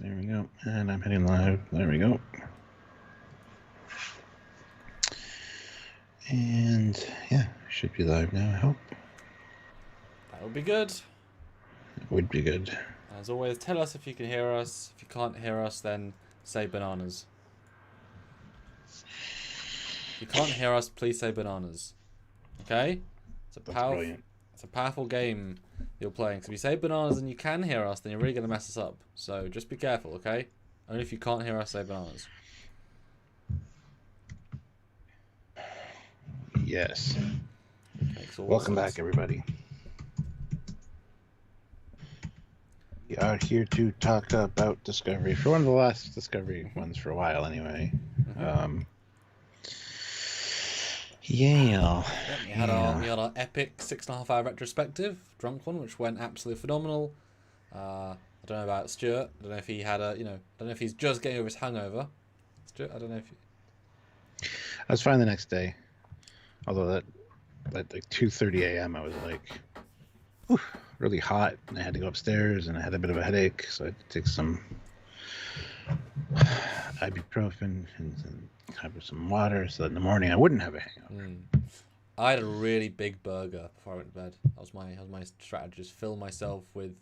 There we go. And I'm hitting live. There we go. And yeah, should be live now, I hope. That would be good. It would be good. As always, tell us if you can hear us. If you can't hear us, then say bananas. If you can't hear us, please say bananas. Okay? It's a powerful game you're playing. So if you say bananas and you can hear us, then you're really going to mess us up. So just be careful, okay? Only if you can't hear us, say bananas. Yes. Welcome back, everybody. We are here to talk about Discovery for one of the last Discovery ones for a while, anyway. Mm-hmm. Yeah. We had our epic 6.5 hour retrospective, drunk one, which went absolutely phenomenal. I don't know about Stuart. I don't know if he had I don't know if he's just getting over his hangover. Stuart, I don't know if I was fine the next day. Although at like 2:30 a.m. I was like, whew, really hot, and I had to go upstairs, and I had a bit of a headache, so I had to take some ibuprofen and have some water, so that in the morning I wouldn't have a hangover. I had a really big burger before I went to bed. That was my strategy: just fill myself with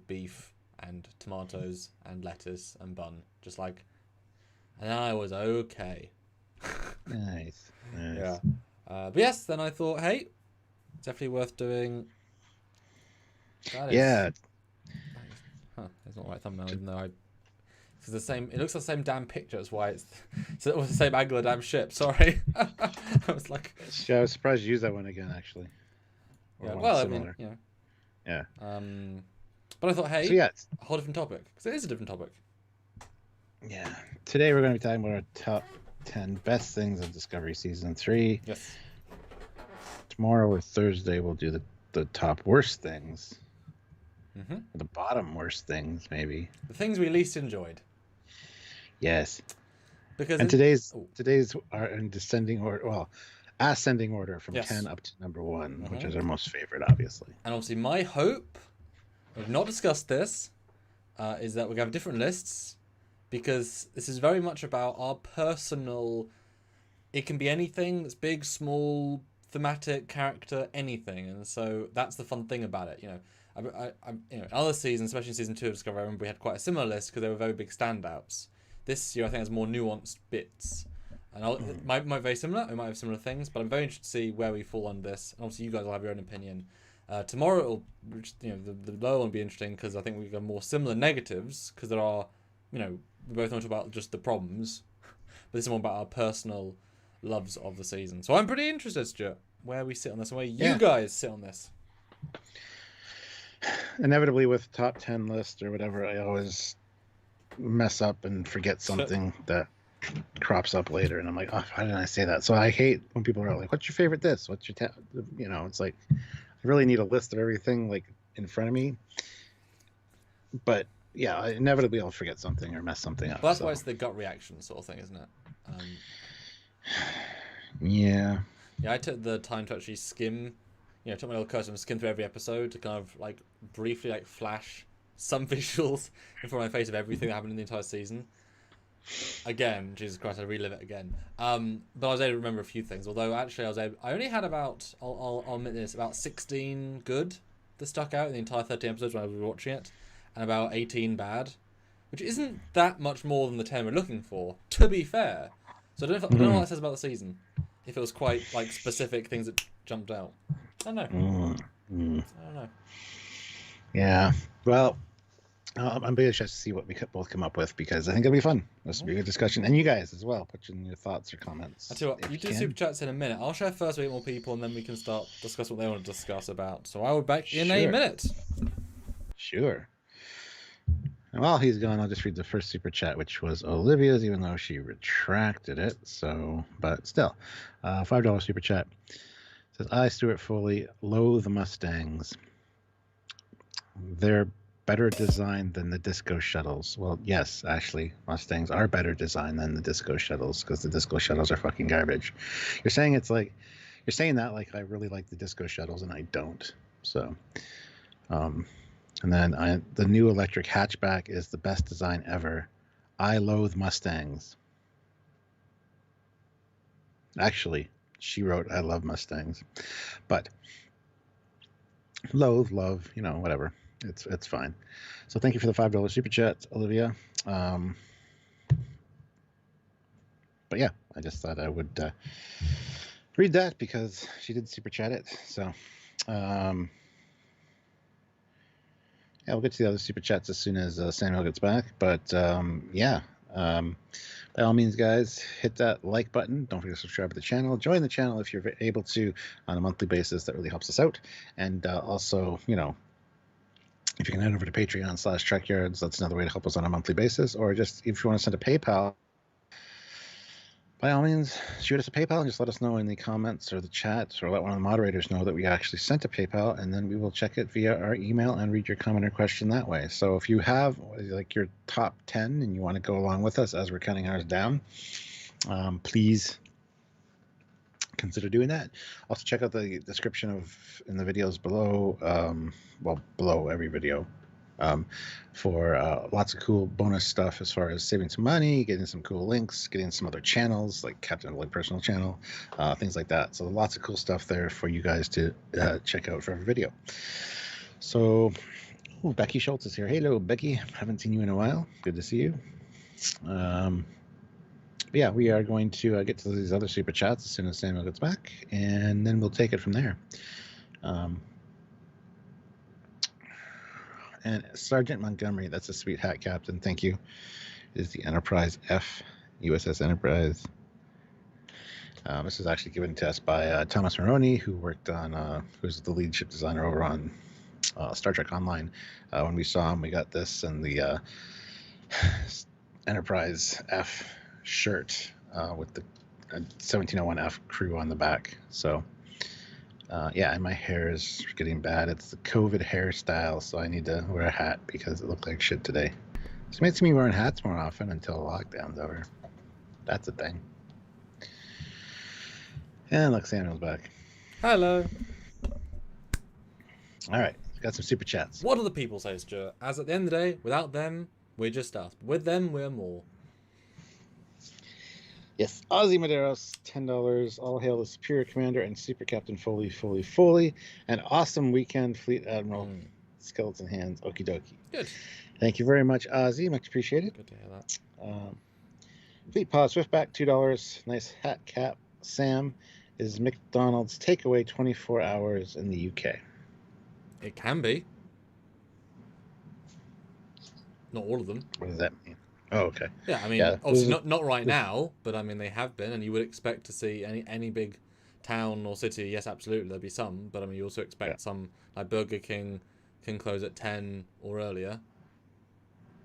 beef and tomatoes and lettuce and bun, and then I was okay. Nice. Yeah. But yes, then I thought, hey, it's definitely worth doing. Yeah. It's not the right thumbnail, even though it's the same. It looks like the same damn picture. That's why it's the same angle of the damn ship. Sorry. I was like, yeah, I was surprised you used that one again, actually. Yeah. Well, similar. I mean, yeah. But I thought, hey, so, yeah, a whole different topic, because it is a different topic. Yeah. Today we're going to be talking about our top 10 best things of Discovery Season 3. Yes. Tomorrow or Thursday we'll do the top worst things. Mm-hmm. The bottom worst things, maybe. The things we least enjoyed. Yes. Because today's are in descending order. Well, ascending order from 10 up to number 1, which is our most favorite, obviously. And obviously, my hope, we've not discussed this, is that we're going to have different lists, because this is very much about our personal. It can be anything that's big, small, thematic, character, anything, and so that's the fun thing about it. Other seasons, especially in season 2 of Discovery, I remember we had quite a similar list because they were very big standouts. This year, I think has more nuanced bits, and it might be very similar. We might have similar things, but I'm very interested to see where we fall on this. And obviously, you guys will have your own opinion. Tomorrow, the low one will be interesting because I think we got more similar negatives because there are, we both want to talk about just the problems, but this is more about our personal loves of the season. So I'm pretty interested, Stuart, where we sit on this and where you guys sit on this. Inevitably, with top 10 list or whatever, I always mess up and forget something that crops up later, and I'm like, oh, why didn't I say that? So I hate when people are like, what's your favorite this? What's your it's like, I really need a list of everything like in front of me. But yeah, inevitably I'll forget something or mess something up. Well, that's why it's the gut reaction sort of thing, isn't it? Yeah. Yeah, I took the time to actually skim, took my little cursor and skim through every episode to kind of like briefly flash some visuals in front of my face of everything that happened in the entire season. Again, Jesus Christ, I relive it again. But I was able to remember a few things. Although actually, I only had about, I'll admit this, about 16 good that stuck out in the entire 13 episodes when I was watching it, and about 18 bad, which isn't that much more than the 10 we're looking for, to be fair. So I don't know what that says about the season. If it was quite specific things that jumped out, I don't know. I don't know. Yeah. Well, I'm very interested to see what we both come up with, because I think it'll be fun. This will be a good discussion, and you guys as well. Put in your thoughts or comments. I tell you what, you do super chats in a minute. I'll share first with more people, and then we can start discuss what they want to discuss about. So I will be back in a minute. Sure. And while he's gone, I'll just read the first super chat, which was Olivia's, even though she retracted it. So, but still, $5 super chat. It says, I, Stuart Foley, loathe Mustangs. They're better designed than the disco shuttles. Well, yes, actually, Mustangs are better designed than the disco shuttles, because the disco shuttles are fucking garbage. You're saying that like I really like the disco shuttles, and I don't. So, And then the new electric hatchback is the best design ever. I loathe Mustangs. Actually, she wrote, I love Mustangs. But loathe, love, whatever. It's fine. So thank you for the $5 super chat, Olivia. But yeah, I just thought I would read that because she did super chat it. So yeah, we'll get to the other super chats as soon as Samuel gets back. But yeah, by all means, guys, hit that like button. Don't forget to subscribe to the channel. Join the channel if you're able to on a monthly basis. That really helps us out. And also, if you can head over to Patreon/Trekyards, that's another way to help us on a monthly basis. Or just if you want to send a PayPal, by all means, shoot us a PayPal and just let us know in the comments or the chat, or let one of the moderators know that we actually sent a PayPal, and then we will check it via our email and read your comment or question that way. So if you have like your top 10 and you want to go along with us as we're counting ours down, please consider doing that. Also check out the description in the videos below, below every video, for lots of cool bonus stuff as far as saving some money, getting some cool links, getting some other channels like Captain Blake personal channel, things like that. So lots of cool stuff there for you guys to check out for every video. So Becky Schultz is here. Hello, Becky. Haven't seen you in a while. Good to see you. Yeah, we are going to get to these other super chats as soon as Samuel gets back, and then we'll take it from there. And Sergeant Montgomery, that's a sweet hat, Captain. Thank you. Is the Enterprise F, USS Enterprise. This is actually given to us by Thomas Maroney, who worked on, who's the lead ship designer over on Star Trek Online. When we saw him, we got this and the Enterprise F shirt with the 1701F crew on the back. So yeah, and my hair is getting bad. It's the COVID hairstyle, so I need to wear a hat because it looked like shit today. So you might see me wearing hats more often until the lockdown's over. That's a thing. And look, Samuel's back. Hello. All right, got some super chats. What do the people say, Stuart? As at the end of the day, without them, we're just us. With them, we're more. Yes, Ozzy Maderos, $10. All hail the Superior Commander and Super Captain Foley. An awesome weekend, Fleet Admiral. Skeleton Hands, okie dokie. Good. Thank you very much, Ozzy. Much appreciated. Good to hear that. Fleet Pod Swiftback, $2. Nice hat cap. Sam, is McDonald's takeaway 24 hours in the UK? It can be. Not all of them. What does that mean? Oh, okay. Yeah, I mean, yeah, obviously not right now, but I mean they have been, and you would expect to see any big town or city. Yes, absolutely, there'll be some, but I mean you also expect some, like Burger King can close at 10 or earlier.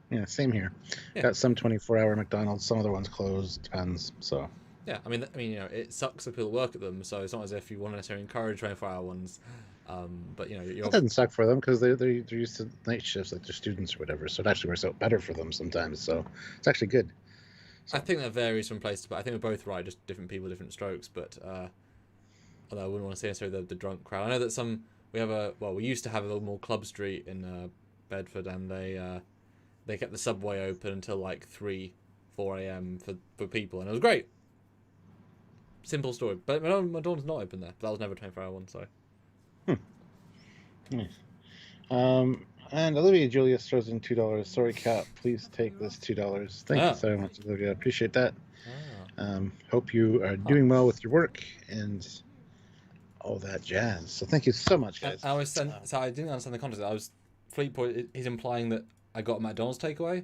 Yeah, same here. Yeah. Got some 24-hour McDonald's, some other ones closed. Depends. So. Yeah, I mean, it sucks for people that work at them, so it's not as if you want to necessarily encourage 24-hour ones. But it doesn't suck for them because they're used to night shifts, like they're students or whatever. So it actually works out better for them sometimes. So it's actually good. So. I think that varies from place to place. I think we're both right, just different people, different strokes. But although I wouldn't want to say necessarily the drunk crowd. I know that we used to have a little more Club Street in Bedford, and they kept the subway open until like 3-4 a.m. for people, and it was great. Simple story. But McDonald's not open there. But that was never a 24-hour one, so. Nice. And Olivia Julius throws in $2. Sorry, Cap. Please take this $2. Thank you so much, Olivia. I appreciate that. Hope you are doing well with your work and all that jazz. So thank you so much, guys. So I didn't understand the context. Fleet Point. He's implying that I got a McDonald's takeaway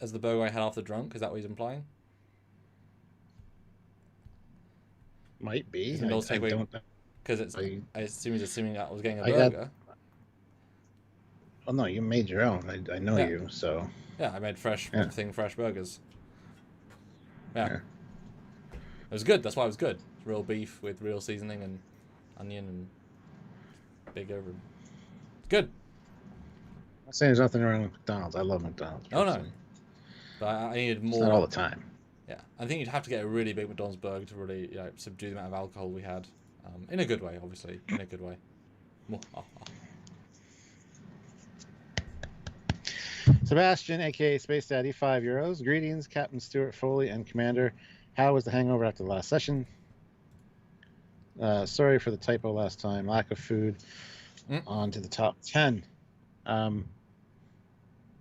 as the burger I had after drunk. Is that what he's implying? Might be. I don't know. Because I assume he's assuming that I was getting a burger. Well, no, you made your own. I know you, so. Yeah, I made fresh burgers. Yeah. It was good. That's why it was good. Real beef with real seasoning and onion and big over. Good. I'm not saying there's nothing wrong with McDonald's. I love McDonald's. Oh no. But I needed more. It's not all the time. Yeah, I think you'd have to get a really big McDonald's burger to really subdue the amount of alcohol we had. In a good way, obviously. In a good way. Sebastian, aka Space Daddy, €5. Greetings, Captain Stuart, Foley, and Commander. How was the hangover after the last session? Sorry for the typo last time. Lack of food. On to the top 10. Didn't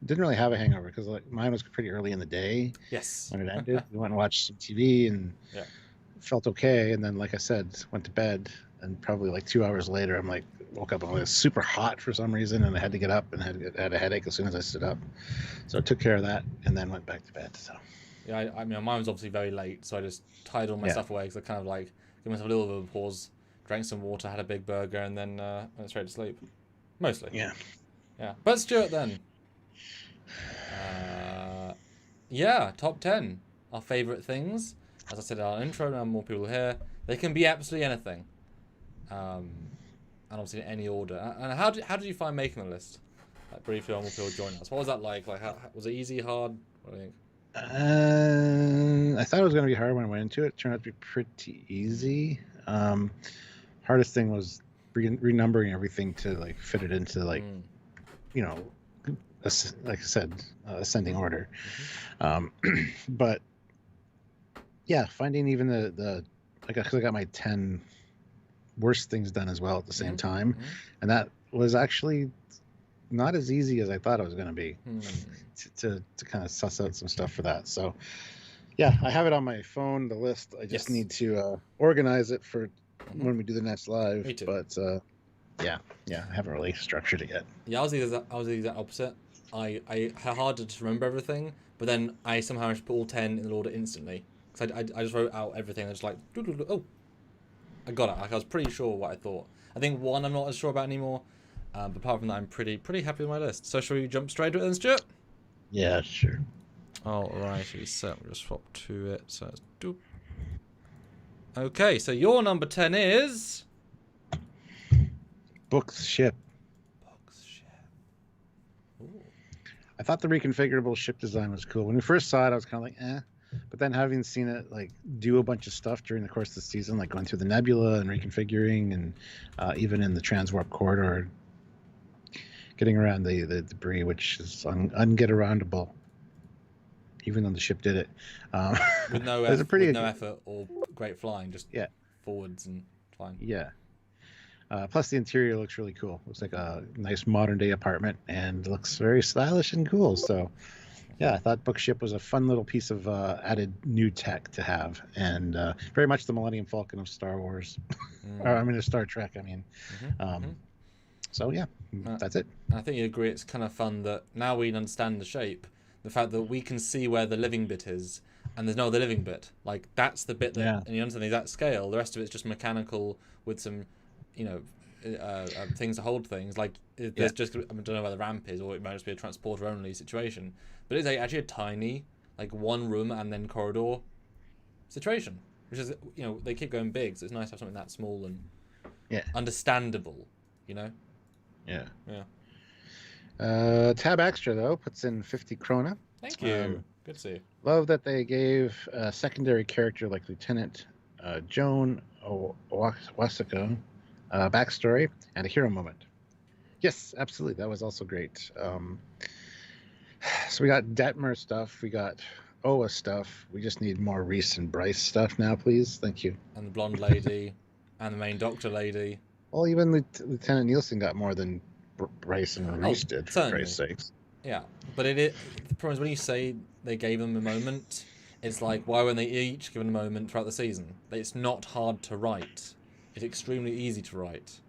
really have a hangover because mine was pretty early in the day. Yes. When it ended, we went and watched some TV and felt okay. And then, like I said, went to bed. And probably like 2 hours later, I'm like, woke up and it was super hot for some reason, and I had to get up and had a headache as soon as I stood up. So I took care of that and then went back to bed. So yeah, I mean, mine was obviously very late, so I just tied all my stuff away because I kind of like gave myself a little bit of a pause, drank some water, had a big burger, and then went straight to sleep. Mostly. Yeah. But Stuart, then. Top 10. Our favourite things. As I said in our intro, now more people here. They can be absolutely anything. And obviously in any order. And how did you find making the list? Like briefly on more people join us. What was that like? Like, how was it easy, hard? What do you think? I thought it was going to be hard when I went into it. It turned out to be pretty easy. Hardest thing was renumbering everything to like fit it into like, you know, like I said, ascending order. But yeah, finding even the because I got my 10 worst things done as well at the same time, and that was actually not as easy as I thought it was going to be to kind of suss out some stuff for that. So yeah, I have it on my phone, the list. I just need to organize it for when we do the next live. Me too. But I haven't really structured it yet. Yeah, I was the exact opposite. I had harder to remember everything, but then I somehow managed to put all 10 in the order instantly. Because I just wrote out everything and just like, oh, I got it. Like, I was pretty sure what I thought. I think one I'm not as sure about anymore. But apart from that, I'm pretty happy with my list. So shall we jump straight to it then, Stuart? Yeah, sure. Alrighty, so we'll just swap to it. So it's doop. Okay, so your number 10 is Bookship. Ooh. I thought the reconfigurable ship design was cool. When we first saw it, I was kind of like, eh. But then having seen it like do a bunch of stuff during the course of the season, like going through the nebula and reconfiguring, and even in the transwarp corridor, getting around the debris, which is unget-aroundable, even though the ship did it. With no effort or great flying, just forwards and flying. Yeah. Plus, the interior looks really cool. Looks like a nice modern-day apartment and looks very stylish and cool. So, yeah, I thought Bookship was a fun little piece of added new tech to have, and very much the Millennium Falcon of Star Wars. Or, I mean, of Star Trek, I mean. So, yeah, that's it. I think you agree it's kind of fun that now we understand the shape, the fact that we can see where the living bit is, and there's no other living bit. Like, that's the bit that, and you understand the exact scale. The rest of it's just mechanical with some, things to hold things. Like, there's just, I don't know where the ramp is, or it might just be a transporter-only situation. But it's actually a tiny, like, one room and then corridor situation. Which is, they keep going big, so it's nice to have something that small and understandable, Yeah. Yeah. Tab Extra, though, puts in 50 krona. Thank you. Good to see you. Love that they gave a secondary character like Lieutenant Joan Wasako backstory and a hero moment. Yes, absolutely. That was also great. So we got Detmer stuff. We got Oa stuff. We just need more Reese and Bryce stuff now, please. Thank you. And the blonde lady and the main doctor lady. Well, even Lieutenant Nielsen got more than Bryce and Reese did, for Christ's sakes. Yeah, but the problem is when you say they gave them a moment, it's like, why weren't they each given a moment throughout the season? It's not hard to write. It's extremely easy to write.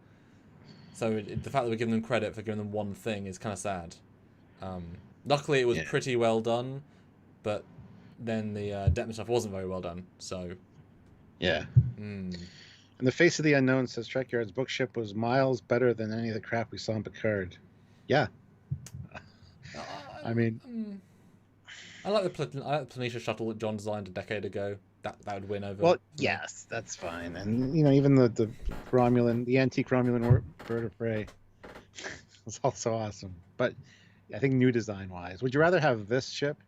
So the fact that we're giving them credit for giving them one thing is kind of sad. Luckily, it was pretty well done, but then the Detmer stuff wasn't very well done, so... Yeah. And the Face of the Unknown says Trekyards' Bookship was miles better than any of the crap we saw in Picard. Yeah. I mean... I like the Planitia shuttle that John designed a decade ago. That would win over... Well, yes, that's fine. And, even the Romulan, the antique Romulan bird of prey was also awesome. But I think new design-wise, would you rather have this ship,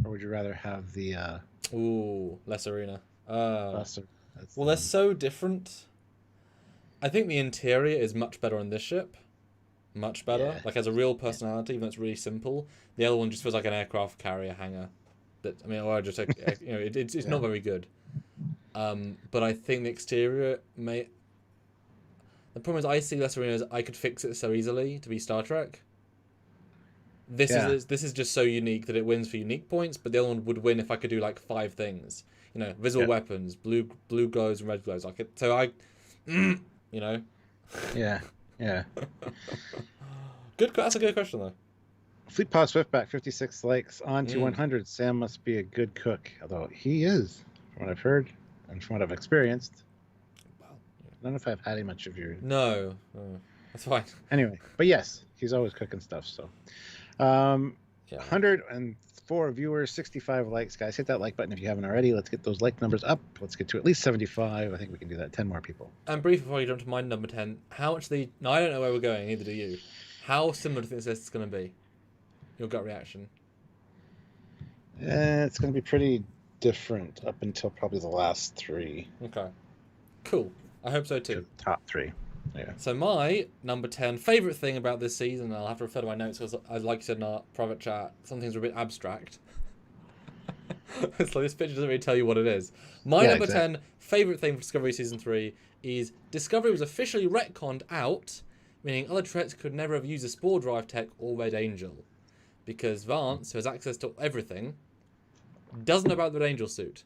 or would you rather have the... Less Arena. Lesser. Well, they're so different. I think the interior is much better on this ship. much better. Yeah. Like, has a real personality, even though it's really simple. The other one just feels like an aircraft carrier hangar. That, I mean, or just like, you know, it's not very good. But I think the exterior may. The problem is, I see less arenas. I could fix it so easily to be Star Trek. This is just so unique that it wins for unique points, but the other one would win if I could do like 5 things. You know, visible weapons, blue glows and red glows. Like it, so I, you know. Yeah. Good. That's a good question though. Fleet Pod Swiftback, 56 likes on to 100. Sam must be a good cook, although he is, from what I've heard and from what I've experienced. Well, I don't know if I've had much of your. No, that's fine. Anyway, but yes, he's always cooking stuff. So, 104 viewers, 65 likes, guys. Hit that like button if you haven't already. Let's get those like numbers up. Let's get to at least 75. I think we can do that. 10 more people. And briefly before you jump to my number 10, how much now I don't know where we're going, neither do you. How similar do you think this list is going to be? Your gut reaction? It's going to be pretty different up until probably the last 3. Okay. Cool. I hope so too. Top 3. Yeah. So my number 10 favourite thing about this season, I'll have to refer to my notes because, like you said in our private chat, some things are a bit abstract. It's like this picture doesn't really tell you what it is. My number 10 favourite thing for Discovery Season 3 is Discovery was officially retconned out, meaning other Treks could never have used the Spore Drive tech or Red Angel. Because Vance, who has access to everything, doesn't know about the Red Angel suit,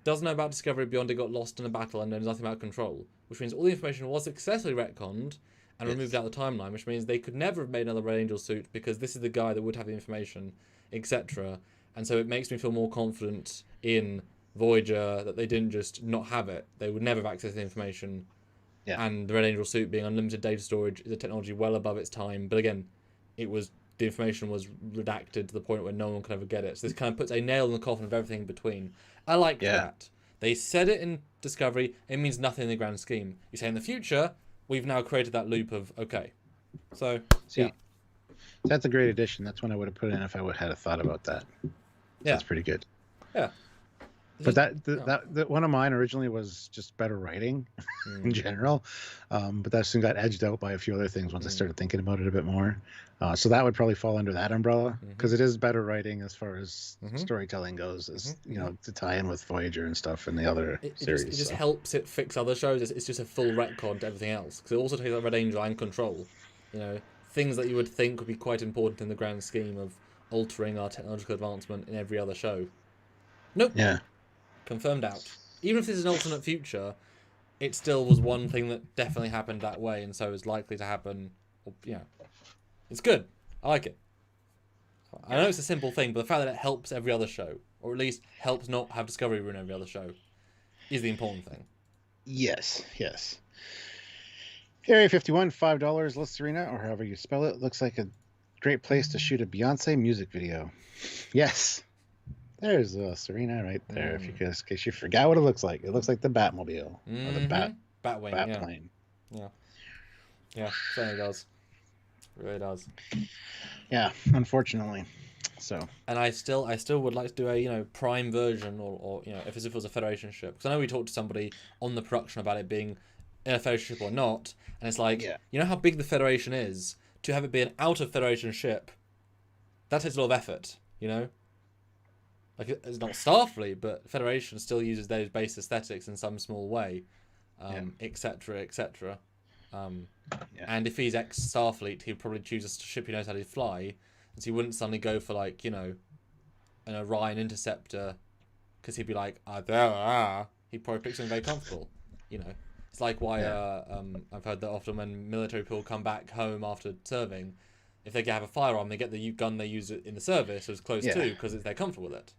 doesn't know about Discovery beyond it got lost in a battle and knows nothing about Control, which means all the information was successfully retconned and removed out of the timeline, which means they could never have made another Red Angel suit because this is the guy that would have the information, etc. And so it makes me feel more confident in Voyager that they didn't just not have it. They would never have access to the information. Yeah. And the Red Angel suit being unlimited data storage is a technology well above its time. But again, the information was redacted to the point where no one could ever get it. So this kind of puts a nail in the coffin of everything in between. I like that. They said it in Discovery. It means nothing in the grand scheme. You say in the future, we've now created that loop of, okay. So, That's a great addition. That's one I would have put in if I had a thought about that. That's pretty good. Yeah. But that one of mine originally was just better writing in general, but that soon got edged out by a few other things once I started thinking about it a bit more. So that would probably fall under that umbrella because it is better writing as far as storytelling goes, as you know, to tie in with Voyager and stuff and the other series. It just helps it fix other shows. It's just a full retcon to everything else because it also takes out Red Angel and Control. You know, things that you would think would be quite important in the grand scheme of altering our technological advancement in every other show. Nope. Yeah. Confirmed out. Even if this is an alternate future, it still was one thing that definitely happened that way, and so is likely to happen. You know, it's good. I like it. I know it's a simple thing, but the fact that it helps every other show, or at least helps not have Discovery ruin every other show, is the important thing. Yes. Area 51, $5. List Arena, or however you spell it, looks like a great place to shoot a Beyonce music video. Yes. There's Serena right there. In case you forgot what it looks like. It looks like the Batmobile or the Batwing, plane. Yeah, certainly does. It really does. Yeah, unfortunately. So. And I still would like to do a Prime version or if it was a Federation ship, because I know we talked to somebody on the production about it being in a Federation ship or not, and it's like you know how big the Federation is. To have it be an out of Federation ship, that takes a lot of effort. You know. Like, it's not Starfleet, but Federation still uses those base aesthetics in some small way, etc., etc. And if he's ex-Starfleet, he'd probably choose a ship he knows how to fly, and so he wouldn't suddenly go for, like, an Orion Interceptor, because he'd be like, he'd probably pick something very comfortable, It's like why I've heard that often when military people come back home after serving, if they have a firearm, they get the gun they use in the service as close to, because they're comfortable with it.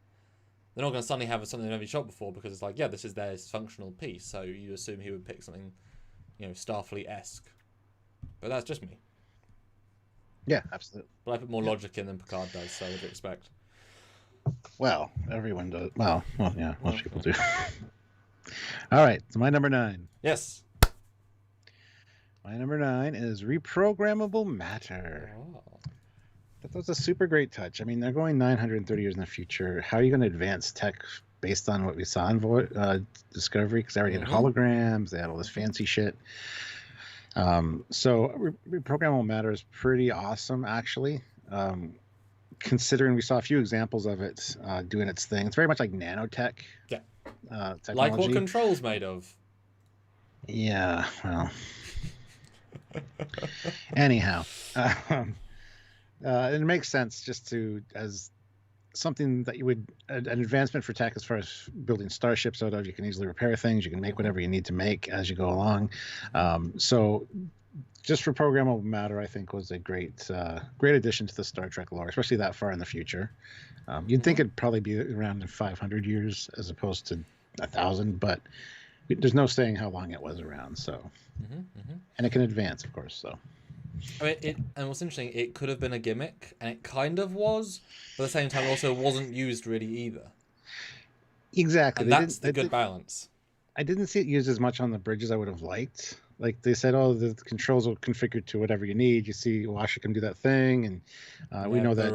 They're not going to suddenly have something they've never shot before because it's like, this is their functional piece. So you assume he would pick something, Starfleet-esque. But that's just me. Yeah, absolutely. But I put more logic in than Picard does, so what do you expect? Well, everyone does. Well, yeah, most people do. All right, so my number 9. Yes. My number 9 is Reprogrammable Matter. Oh. That was a super great touch. I mean, they're going 930 years in the future. How are you going to advance tech based on what we saw in Discovery? Because they already had holograms. They had all this fancy shit. So Programmable Matter is pretty awesome, actually. Considering we saw a few examples of it doing its thing. It's very much like nanotech technology. Like what Control's made of. Yeah, well. Anyhow, it makes sense just as something that you would an advancement for tech as far as building starships out of. You can easily repair things. You can make whatever you need to make as you go along. So just for Programmable Matter, I think was a great addition to the Star Trek lore, especially that far in the future. You'd think it'd probably be around in 500 years as opposed to 1,000, but there's no saying how long it was around. So, and it can advance, of course. So, I mean, and what's interesting, it could have been a gimmick, and it kind of was, but at the same time, it also wasn't used really either. Exactly, and that's the good balance. I didn't see it used as much on the bridge as I would have liked. Like they said, oh, the controls will configure to whatever you need. You see, Washa can do that thing, and we know that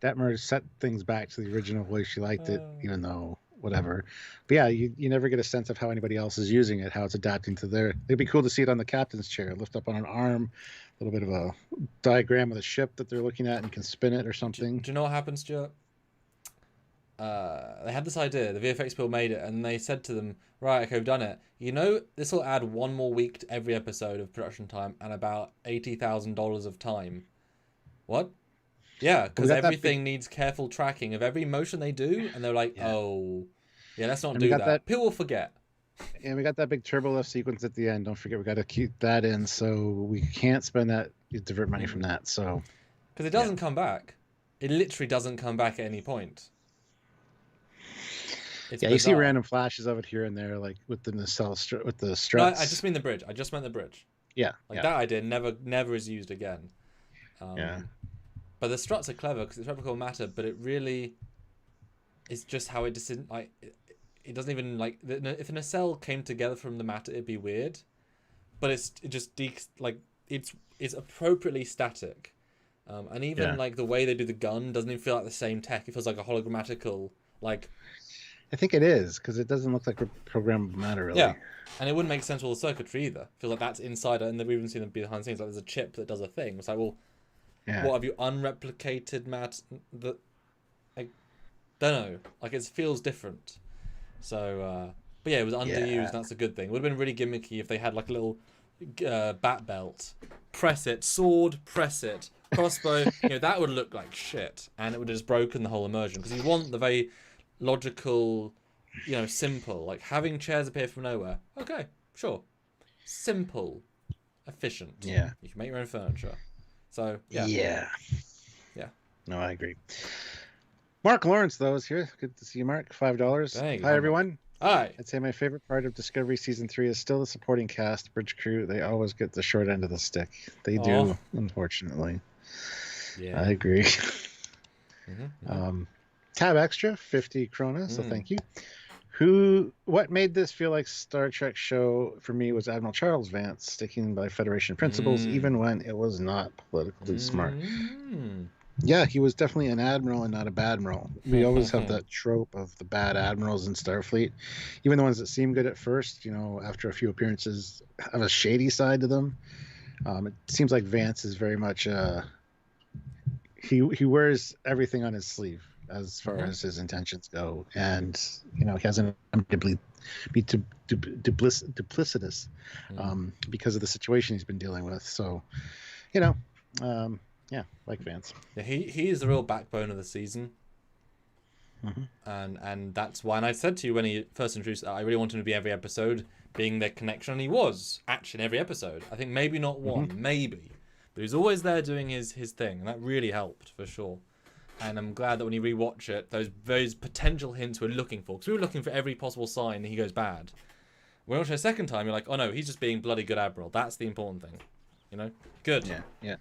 Detmer set things back to the original way she liked it, even though whatever. But yeah, you never get a sense of how anybody else is using it, how it's adapting to their. It'd be cool to see it on the captain's chair, lift up on an arm, a little bit of a diagram of the ship that they're looking at, and you can spin it or something. Do you know what happens, Stuart? They had this idea, the VFX people made it, and they said to them, right, okay, we've done it. You know, this will add one more week to every episode of production time and about $80,000 of time. What? Yeah, because everything needs careful tracking of every motion they do, and they're like, oh, yeah, let's not do that. People will forget. And we got that big turbo lift sequence at the end. Don't forget, we got to keep that in, so we can't spend that, divert money from that. So, because it doesn't come back. It literally doesn't come back at any point. It's bizarre. You see random flashes of it here and there, like with the nacelle with the struts. No, I just mean the bridge. I just meant the bridge. Yeah, that idea never is used again. But the struts are clever because it's replicable matter, but it really is just how it just like it doesn't even like if a nacelle came together from the matter, it'd be weird. But it's appropriately static, and even like the way they do the gun doesn't even feel like the same tech. It feels like a hologrammatical like. I think it is because it doesn't look like Programmable Matter really. Yeah, and it wouldn't make sense with the circuitry either. Feels like that's inside it, and we've even seen them behind the scenes. Like there's a chip that does a thing. It's like, well, what have you unreplicated matter? That I don't know. Like it feels different. So, but yeah, it was underused. That's a good thing. It would have been really gimmicky if they had like a little bat belt. Press it, sword. Press it, crossbow. That would look like shit, and it would have just broken the whole immersion because you want the very logical, simple, like having chairs appear from nowhere. Okay, sure. Simple, efficient. Yeah. You can make your own furniture. So, yeah. Yeah. No, I agree. Mark Lawrence, though, is here. Good to see you, Mark. $5. Hi, everyone. Hi. I'd say my favorite part of Discovery Season 3 is still the supporting cast, bridge crew. They always get the short end of the stick. They do, unfortunately. Yeah. I agree. Tab extra, 50 krona, so thank you. What made this feel like Star Trek show for me was Admiral Charles Vance sticking by Federation principles, even when it was not politically smart. Yeah, he was definitely an admiral and not a badmiral. We always have that trope of the bad admirals in Starfleet, even the ones that seem good at first, after a few appearances, have a shady side to them. It seems like Vance is very much he wears everything on his sleeve as far as his intentions go, and he hasn't be duplicitous because of the situation he's been dealing with. So, like Vance. Yeah, he is the real backbone of the season, and that's why. And I said to you when he first introduced, I really wanted him to be every episode, being their connection, and he was actually in every episode. I think maybe not one, maybe, but he was always there doing his thing, and that really helped for sure. And I'm glad that when you rewatch it, those potential hints we're looking for, because we were looking for every possible sign that he goes bad. When you watch it a second time, you're like, oh no, he's just being bloody good admiral. That's the important thing, Good. Yeah.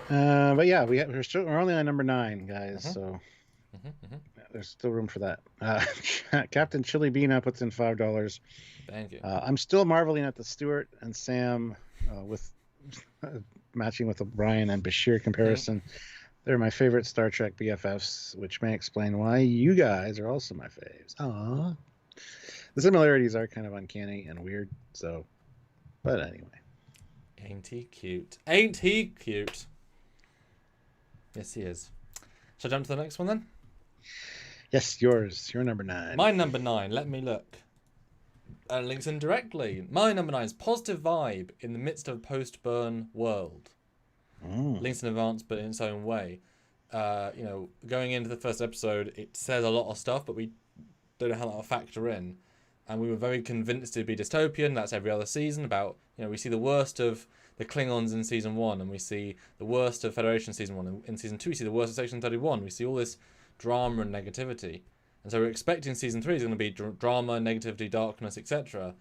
But yeah, we're only on number 9, guys. So there's still room for that. Captain Chili Beana puts in $5. Thank you. I'm still marveling at the Stewart and Sam with matching with O'Brien and Bashir comparison. They're my favorite Star Trek BFFs, which may explain why you guys are also my faves. Aww. The similarities are kind of uncanny and weird, so But anyway. Ain't he cute? Ain't he cute? Yes, he is. Shall I jump to the next one then? Yes, yours. Your number 9. My number 9. Let me look. Links in directly. My number 9 is positive vibe in the midst of a post-burn world. Links in advance, but in its own way. Going into the first episode, it says a lot of stuff, but we don't know how that will factor in. And we were very convinced it'd be dystopian. That's every other season. About, we see the worst of the Klingons in season 1, and we see the worst of Federation season 1. And in season 2, we see the worst of Section 31. We see all this drama and negativity. And so we're expecting season 3 is going to be drama, negativity, darkness, etc.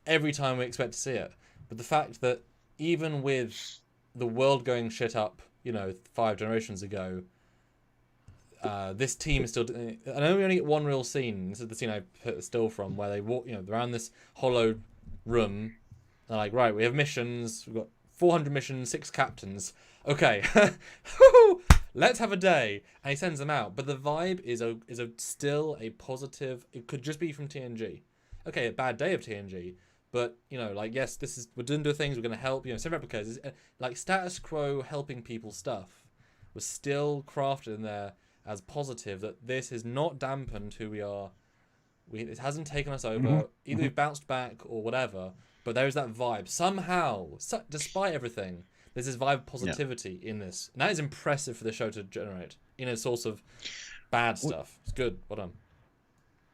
every time we expect to see it. But the fact that even with the world going shit up, 5 generations ago, this team is still... I know we only get one real scene. This is the scene I put a still from, where they walk, they're around this hollow room. They're like, right, we have missions. We've got 400 missions, 6 captains. Okay, let's have a day. And he sends them out. But the vibe is still a positive... It could just be from TNG. Okay, a bad day of TNG. But, yes, we're doing things, we're going to help. Same replicas. Like, status quo helping people stuff was still crafted in there as positive, that this has not dampened who we are. It hasn't taken us over. Either we've bounced back or whatever, but there is that vibe. Somehow, despite everything, there's this vibe of positivity in this. And that is impressive for the show to generate in a source of bad stuff. It's good. Well done.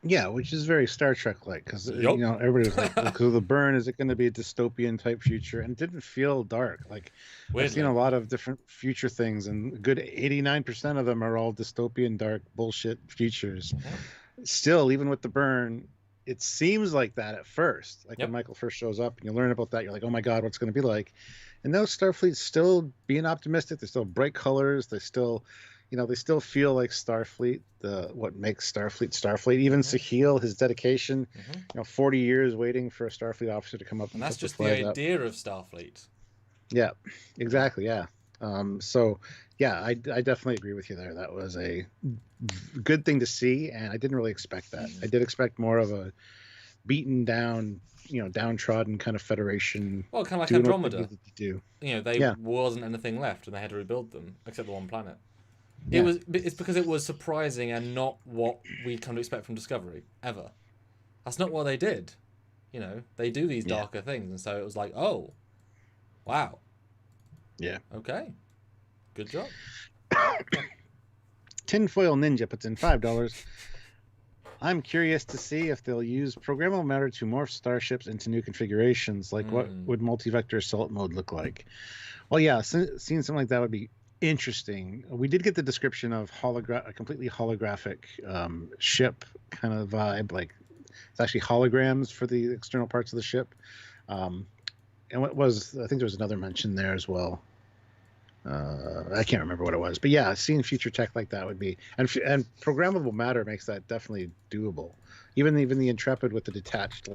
Yeah, which is very Star Trek-like, because everybody was like, because of the burn, is it going to be a dystopian type future? And it didn't feel dark. Like, weirdly, I've seen a lot of different future things, and a good 89% of them are all dystopian, dark bullshit futures. Still, even with the burn, it seems like that at first. Like when Michael first shows up and you learn about that, you're like, oh my god, what's going to be like? And now Starfleet's still being optimistic. They're still bright colors. They still... they still feel like Starfleet, what makes Starfleet. Even Sahil, his dedication, 40 years waiting for a Starfleet officer to come up. And that's just the idea of Starfleet. Yeah, exactly, yeah. I definitely agree with you there. That was a good thing to see, and I didn't really expect that. I did expect more of a beaten down, downtrodden kind of Federation. Well, kind of like Andromeda. They wasn't anything left, and they had to rebuild them, except the one planet. Yeah. It's because it was surprising and not what we come to expect from Discovery ever. That's not what they did. They do these darker things, and so it was like, oh, wow. Yeah. Okay. Good job. Tinfoil Ninja puts in $5. I'm curious to see if they'll use Programmable Matter to morph starships into new configurations. Like, what would multi-vector assault mode look like? Well, yeah, seeing something like that would be interesting. We did get the description of a completely holographic ship kind of vibe. Like, it's actually holograms for the external parts of the ship. And I think there was another mention there as well. I can't remember what it was, but yeah, seeing future tech like that would be, and Programmable Matter makes that definitely doable. Even the Intrepid with the detached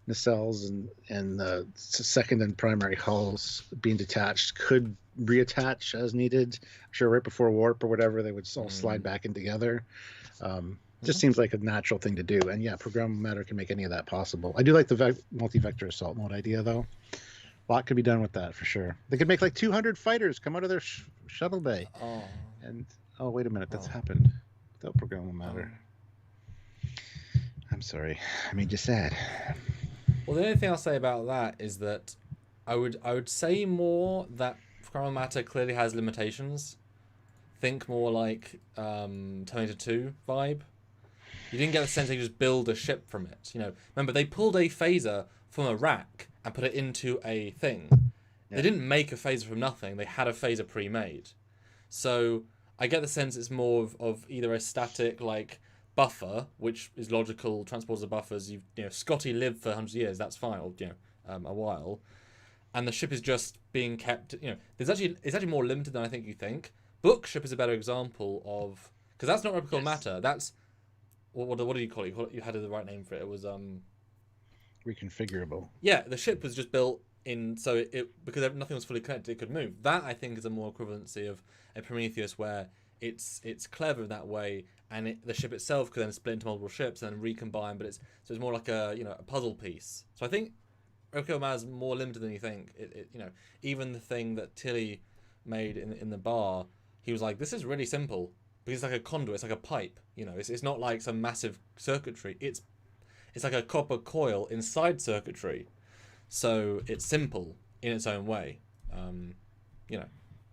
nacelles and the second and primary hulls being detached could reattach as needed. I'm sure right before warp or whatever, they would all slide back in together. Just seems like a natural thing to do. And yeah, Programmable Matter can make any of that possible. I do like the multi-vector assault mode idea, though. A lot could be done with that for sure. They could make 200 fighters come out of their shuttle bay. And wait a minute, that's happened without Programmable Matter. I'm sorry, I made you sad. Well, the only thing I'll say about that is that I would say more that Programmable Matter clearly has limitations. Think more like Terminator 2 vibe. You didn't get the sense they just build a ship from it. Remember, they pulled a phaser from a rack and put it into a thing. Yeah. They didn't make a phaser from nothing. They had a phaser pre-made. So I get the sense it's more of either a static buffer, which is logical, transporters of buffers. Scotty lived for hundreds of years. That's fine, or a while. And the ship is just being kept. It's actually more limited than I think you think. Bookship is a better example of, because that's not replicable matter. That's what do you call it? You had the right name for it. It was reconfigurable. Yeah, the ship was just built in so it because nothing was fully connected, it could move. That I think is a more equivalency of a Prometheus, where it's clever in that way, and the ship itself could then split into multiple ships and then recombine. But it's more like a puzzle piece. So I think Retconned Matter's more limited than you think. Even the thing that Tilly made in the bar, he was like, this is really simple because it's like a conduit, it's like a pipe. It's not like some massive circuitry. It's like a copper coil inside circuitry, so it's simple in its own way.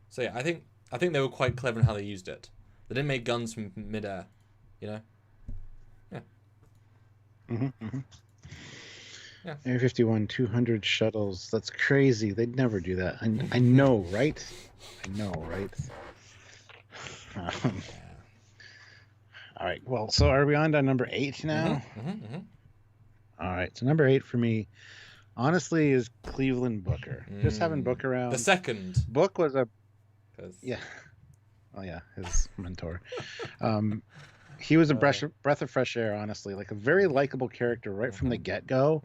So yeah, I think they were quite clever in how they used it. They didn't make guns from midair. Yeah. Yeah. Area 51, 200 shuttles. That's crazy. They'd never do that. I know, right? All right. Well, so are we on to number 8 now? All right. So number 8 for me, honestly, is Cleveland Booker. Just having Book around. The second. Book was a... Yeah. Oh, yeah. His mentor. He was a breath of fresh air, honestly. Like a very likable character right from the get-go.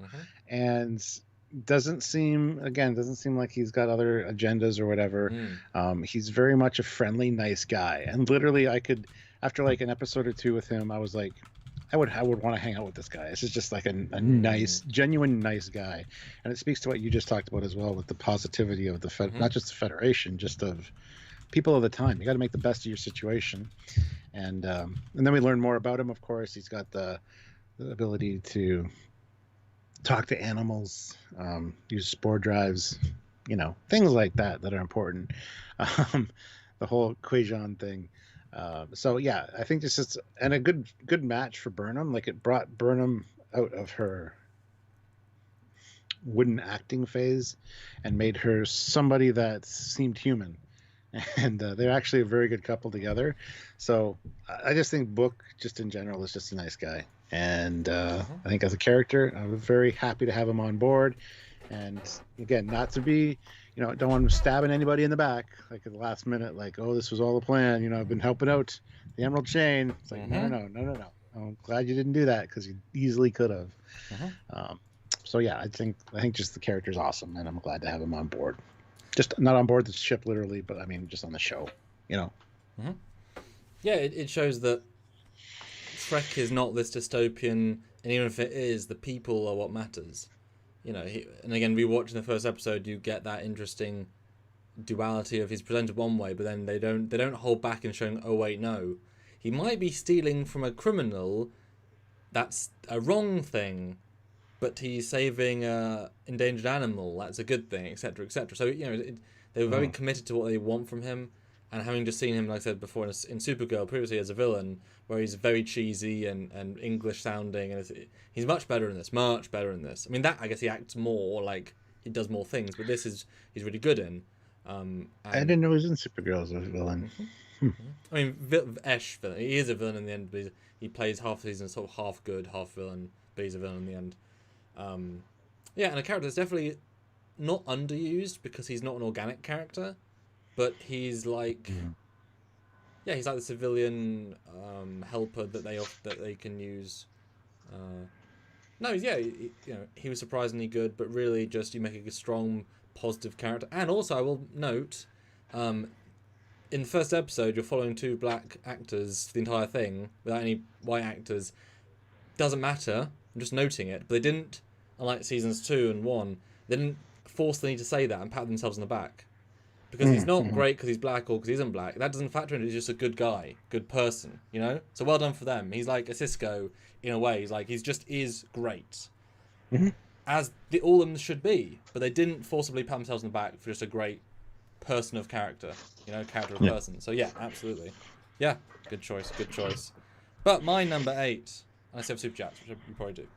And doesn't seem like he's got other agendas or whatever. He's very much a friendly, nice guy. And literally I could, after like an episode or two with him, I was like, I would want to hang out with this guy. This is just like a nice, genuine, nice guy. And it speaks to what you just talked about as well, with the positivity of the not just the Federation, just of people of the time. You got to make the best of your situation. And then we learn more about him. Of course, he's got the ability to talk to animals, use spore drives, things like that are important. The whole Quajon thing. So yeah, I think this is a good match for Burnham. Like it brought Burnham out of her wooden acting phase and made her somebody that seemed human. And they're actually a very good couple together. So I just think Book, just in general, is just a nice guy. And I think as a character, I'm very happy to have him on board. And again, not to be, don't want him stabbing anybody in the back, like at the last minute, like, oh, this was all a plan. I've been helping out the Emerald Chain. It's like, no. I'm glad you didn't do that because you easily could have. So yeah, I think just the character's awesome, and I'm glad to have him on board. Just not on board the ship literally, but I mean just on the show, Yeah, it shows that Trek is not this dystopian, and even if it is, the people are what matters. And again, rewatching the first episode, you get that interesting duality of he's presented one way, but then they don't hold back in showing, oh wait, no, he might be stealing from a criminal. That's a wrong thing. But he's saving a endangered animal. That's a good thing, etc., etc. So they were very committed to what they want from him, and having just seen him, like I said before, in Supergirl previously as a villain, where he's very cheesy and English sounding, and he's much better in this. Much better in this. I mean, that I guess he acts more like he does more things, but he's really good in. I didn't know he was in Supergirl as a villain. I mean, Esh villain. He is a villain in the end, but he plays half the season sort of half good, half villain, but he's a villain in the end. And a character that's definitely not underused because he's not an organic character, but he's like, he's like the civilian helper that they can use. He was surprisingly good, but really just you make a strong, positive character. And also, I will note, in the first episode, you're following 2 black actors the entire thing without any white actors. Doesn't matter. I'm just noting it, but they didn't, unlike seasons 2 and 1, they didn't force the need to say that and pat themselves on the back. Because he's not great because he's black or because he isn't black. That doesn't factor in. He's just a good guy, good person, So well done for them. He's like a Cisco in a way. He just is great. As all of them should be. But they didn't forcibly pat themselves on the back for just a great person of character. Character of person. So yeah, absolutely. Yeah, good choice. But my number 8... Unless you have super chats, which you probably do.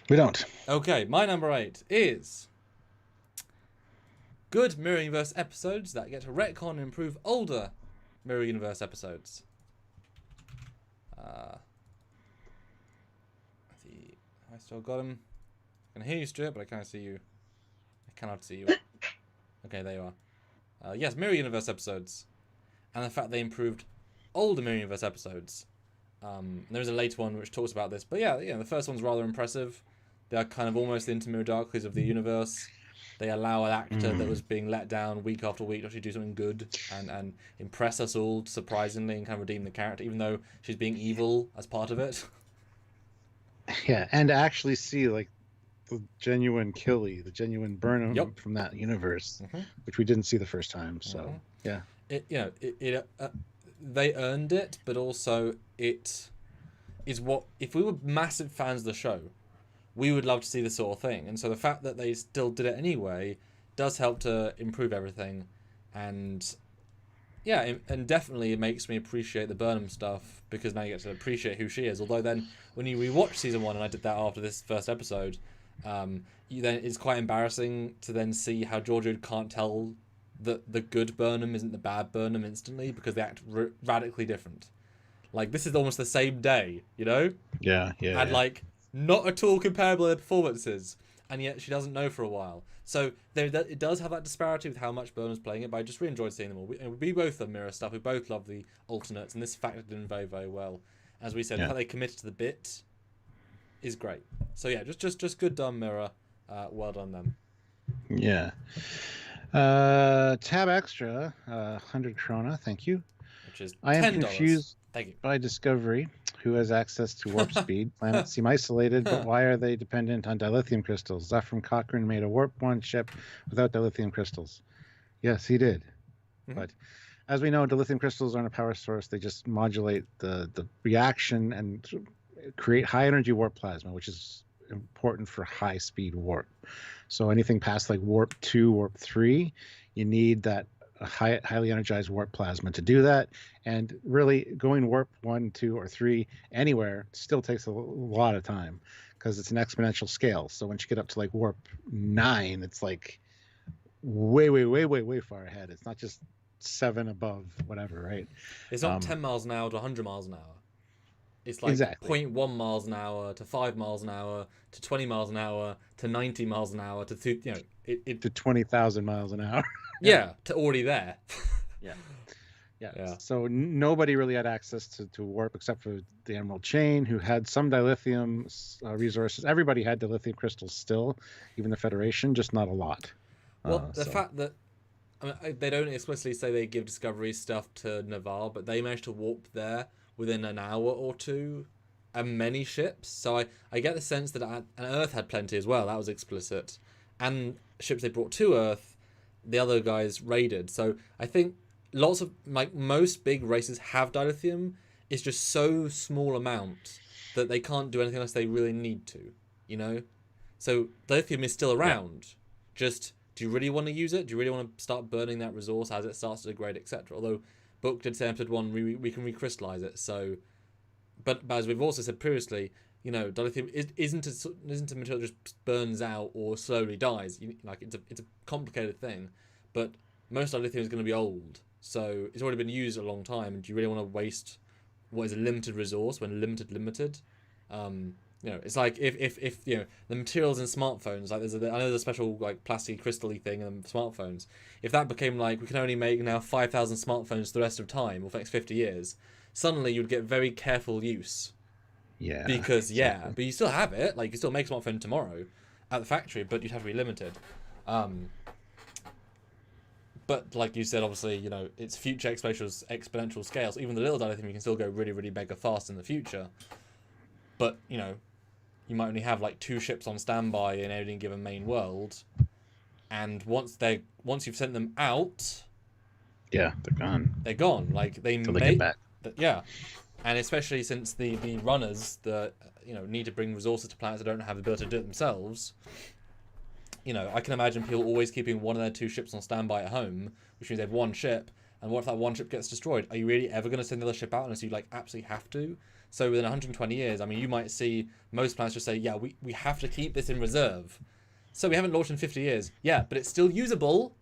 We don't. Okay, my number 8 is good Mirror Universe episodes that get to retcon and improve older Mirror Universe episodes. I still got him. I can hear you, Stuart, but I can't see you. I cannot see you. Okay, there you are. Yes, Mirror Universe episodes. And the fact they improved older Mirror Universe episodes. There's a later one which talks about this, but the first one's rather impressive. They are kind of almost the Intermirror Darklies of the universe. They allow an actor that was being let down week after week to actually do something good and impress us all surprisingly and kind of redeem the character, even though she's being evil as part of it. Yeah, and to actually see like the genuine Killy, the genuine Burnham Yep. from that universe, Mhm. which we didn't see the first time. So yeah, They earned it, but also it is what, if we were massive fans of the show, we would love to see this sort of thing. And so the fact that they still did it anyway does help to improve everything. And yeah, and definitely it makes me appreciate the Burnham stuff, because now you get to appreciate who she is. Although then when you rewatch season 1, and I did that after this first episode, it's quite embarrassing to then see how Georgia can't tell that the good Burnham isn't the bad Burnham instantly, because they act radically different. Like, this is almost the same day, you know? yeah. And like, not at all comparable in performances, and yet she doesn't know for a while. So it does have that disparity with how much Burnham's playing it, but I just really enjoyed seeing them all. We both love mirror stuff. We both love the alternates, and this factored in very, very well. As we said, how they committed to the bit is great. So yeah, just good done, mirror. Well done them. Yeah. Tab extra, 100 krona. Thank you. Which is $10. I am confused Thank you. by Discovery, who has access to warp speed. Planets seem isolated, but why are they dependent on dilithium crystals? Zephyr Cochrane made a Warp 1 ship without dilithium crystals. Yes, he did. Mm-hmm. But as we know, dilithium crystals aren't a power source. They just modulate the reaction and create high energy warp plasma, which is important for high speed warp. So anything past like warp 2, warp 3, you need that highly energized warp plasma to do that. And really going warp 1, 2, or 3 anywhere still takes a lot of time, because it's an exponential scale. So once you get up to like warp 9, it's like way far ahead. It's not just 7 above whatever, right? It's not 10 miles an hour to 100 miles an hour. It's like exactly. 0.1 miles an hour to 5 miles an hour to 20 miles an hour to 90 miles an hour to to 20,000 miles an hour. Yeah, to already there. Yeah. So nobody really had access to warp except for the Emerald Chain, who had some dilithium resources. Everybody had dilithium crystals still, even the Federation, just not a lot. Well, the fact that, I mean, they don't explicitly say they give Discovery stuff to Navarre, but they managed to warp there within an hour or two, and many ships. So I get the sense that and Earth had plenty as well. That was explicit, and ships they brought to Earth, the other guys raided. So I think lots of, like, most big races have dilithium. It's just so small amount that they can't do anything unless they really need to, you know? So dilithium is still around. Yeah. Just, do you really want to use it? Do you really want to start burning that resource as it starts to degrade, etc.? Although Book did say episode 1 we can recrystallize it. So, but as we've also said previously, you know, dilithium isn't a material that just burns out or slowly dies. Like, it's a complicated thing, but most dilithium is going to be old, so it's already been used a long time. And do you really want to waste what is a limited resource when limited? You know, it's like if you know the materials in smartphones, like I know there's a special like plastic crystally thing in smartphones. If that became like we can only make now 5,000 smartphones for the rest of time or for the next 50 years, suddenly you'd get very careful use. Yeah. Because exactly. But you still have it. Like, you still make a smartphone tomorrow at the factory, but you'd have to be limited. But like you said, obviously, you know, it's future exponential scales. Even the little dilithium, you can still go really, really mega fast in the future. But, you know, you might only have like 2 ships on standby in any given main world, and once you've sent them out, yeah, they're gone. They're gone. Like, they get back. Yeah. And especially since the runners that, you know, need to bring resources to planets that don't have the ability to do it themselves, you know, I can imagine people always keeping 1 of their 2 ships on standby at home, which means they have 1 ship, and what if that 1 ship gets destroyed? Are you really ever going to send the other ship out unless you, like, absolutely have to? So within 120 years, I mean, you might see most planets just say, yeah, we have to keep this in reserve. So we haven't launched in 50 years. Yeah, but it's still usable.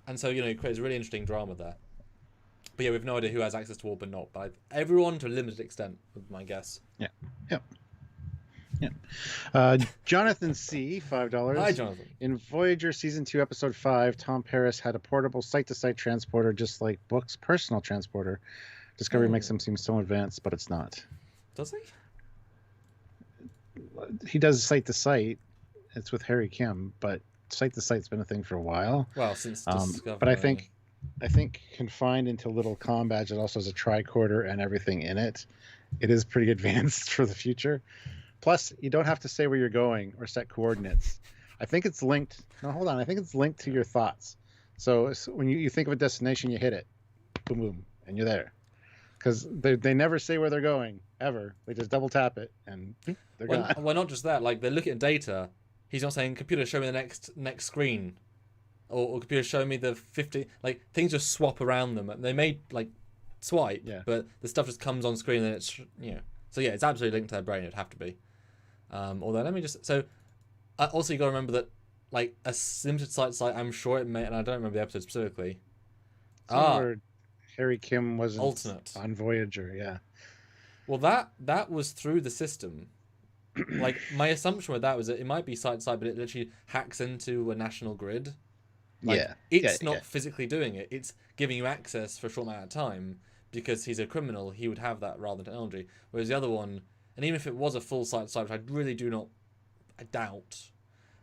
And so, you know, it creates a really interesting drama there. But yeah, we have no idea who has access to warp and not. But everyone to a limited extent, would be my guess. Yeah. Jonathan C, $5. Hi, Jonathan. In Voyager Season 2, Episode 5, Tom Paris had a portable site-to-site transporter just like Book's personal transporter. Discovery makes him seem so advanced, but it's not. Does he? He does site-to-site. It's with Harry Kim, but site-to-site's been a thing for a while. Well, since Discovery. But I think confined into a little comm badge that also has a tricorder and everything in it, it is pretty advanced for the future. Plus, you don't have to say where you're going or set coordinates. I think it's linked. No, hold on. I think it's linked to your thoughts. So when you think of a destination, you hit it, boom, boom, and you're there. Because they never say where they're going ever. They just double tap it and they're gone. Well, not just that. Like they're looking at data. He's not saying, "Computer, show me the next screen," or "Computer, show me the 50." Like things just swap around them. They may like swipe, but the stuff just comes on screen and it's So yeah, it's absolutely linked to their brain. It'd have to be. Although let me just also you got to remember that like a limited site, I'm sure it may, and I don't remember the episode specifically. Where Harry Kim wasn't alternate on Voyager, yeah. Well, that was through the system. Like my assumption with that was that it might be site to site, but it literally hacks into a national grid. Like, it's not physically doing it. It's giving you access for a short amount of time because he's a criminal. He would have that rather than technology. Whereas the other one, and even if it was a full site to site, which I really do not, I doubt.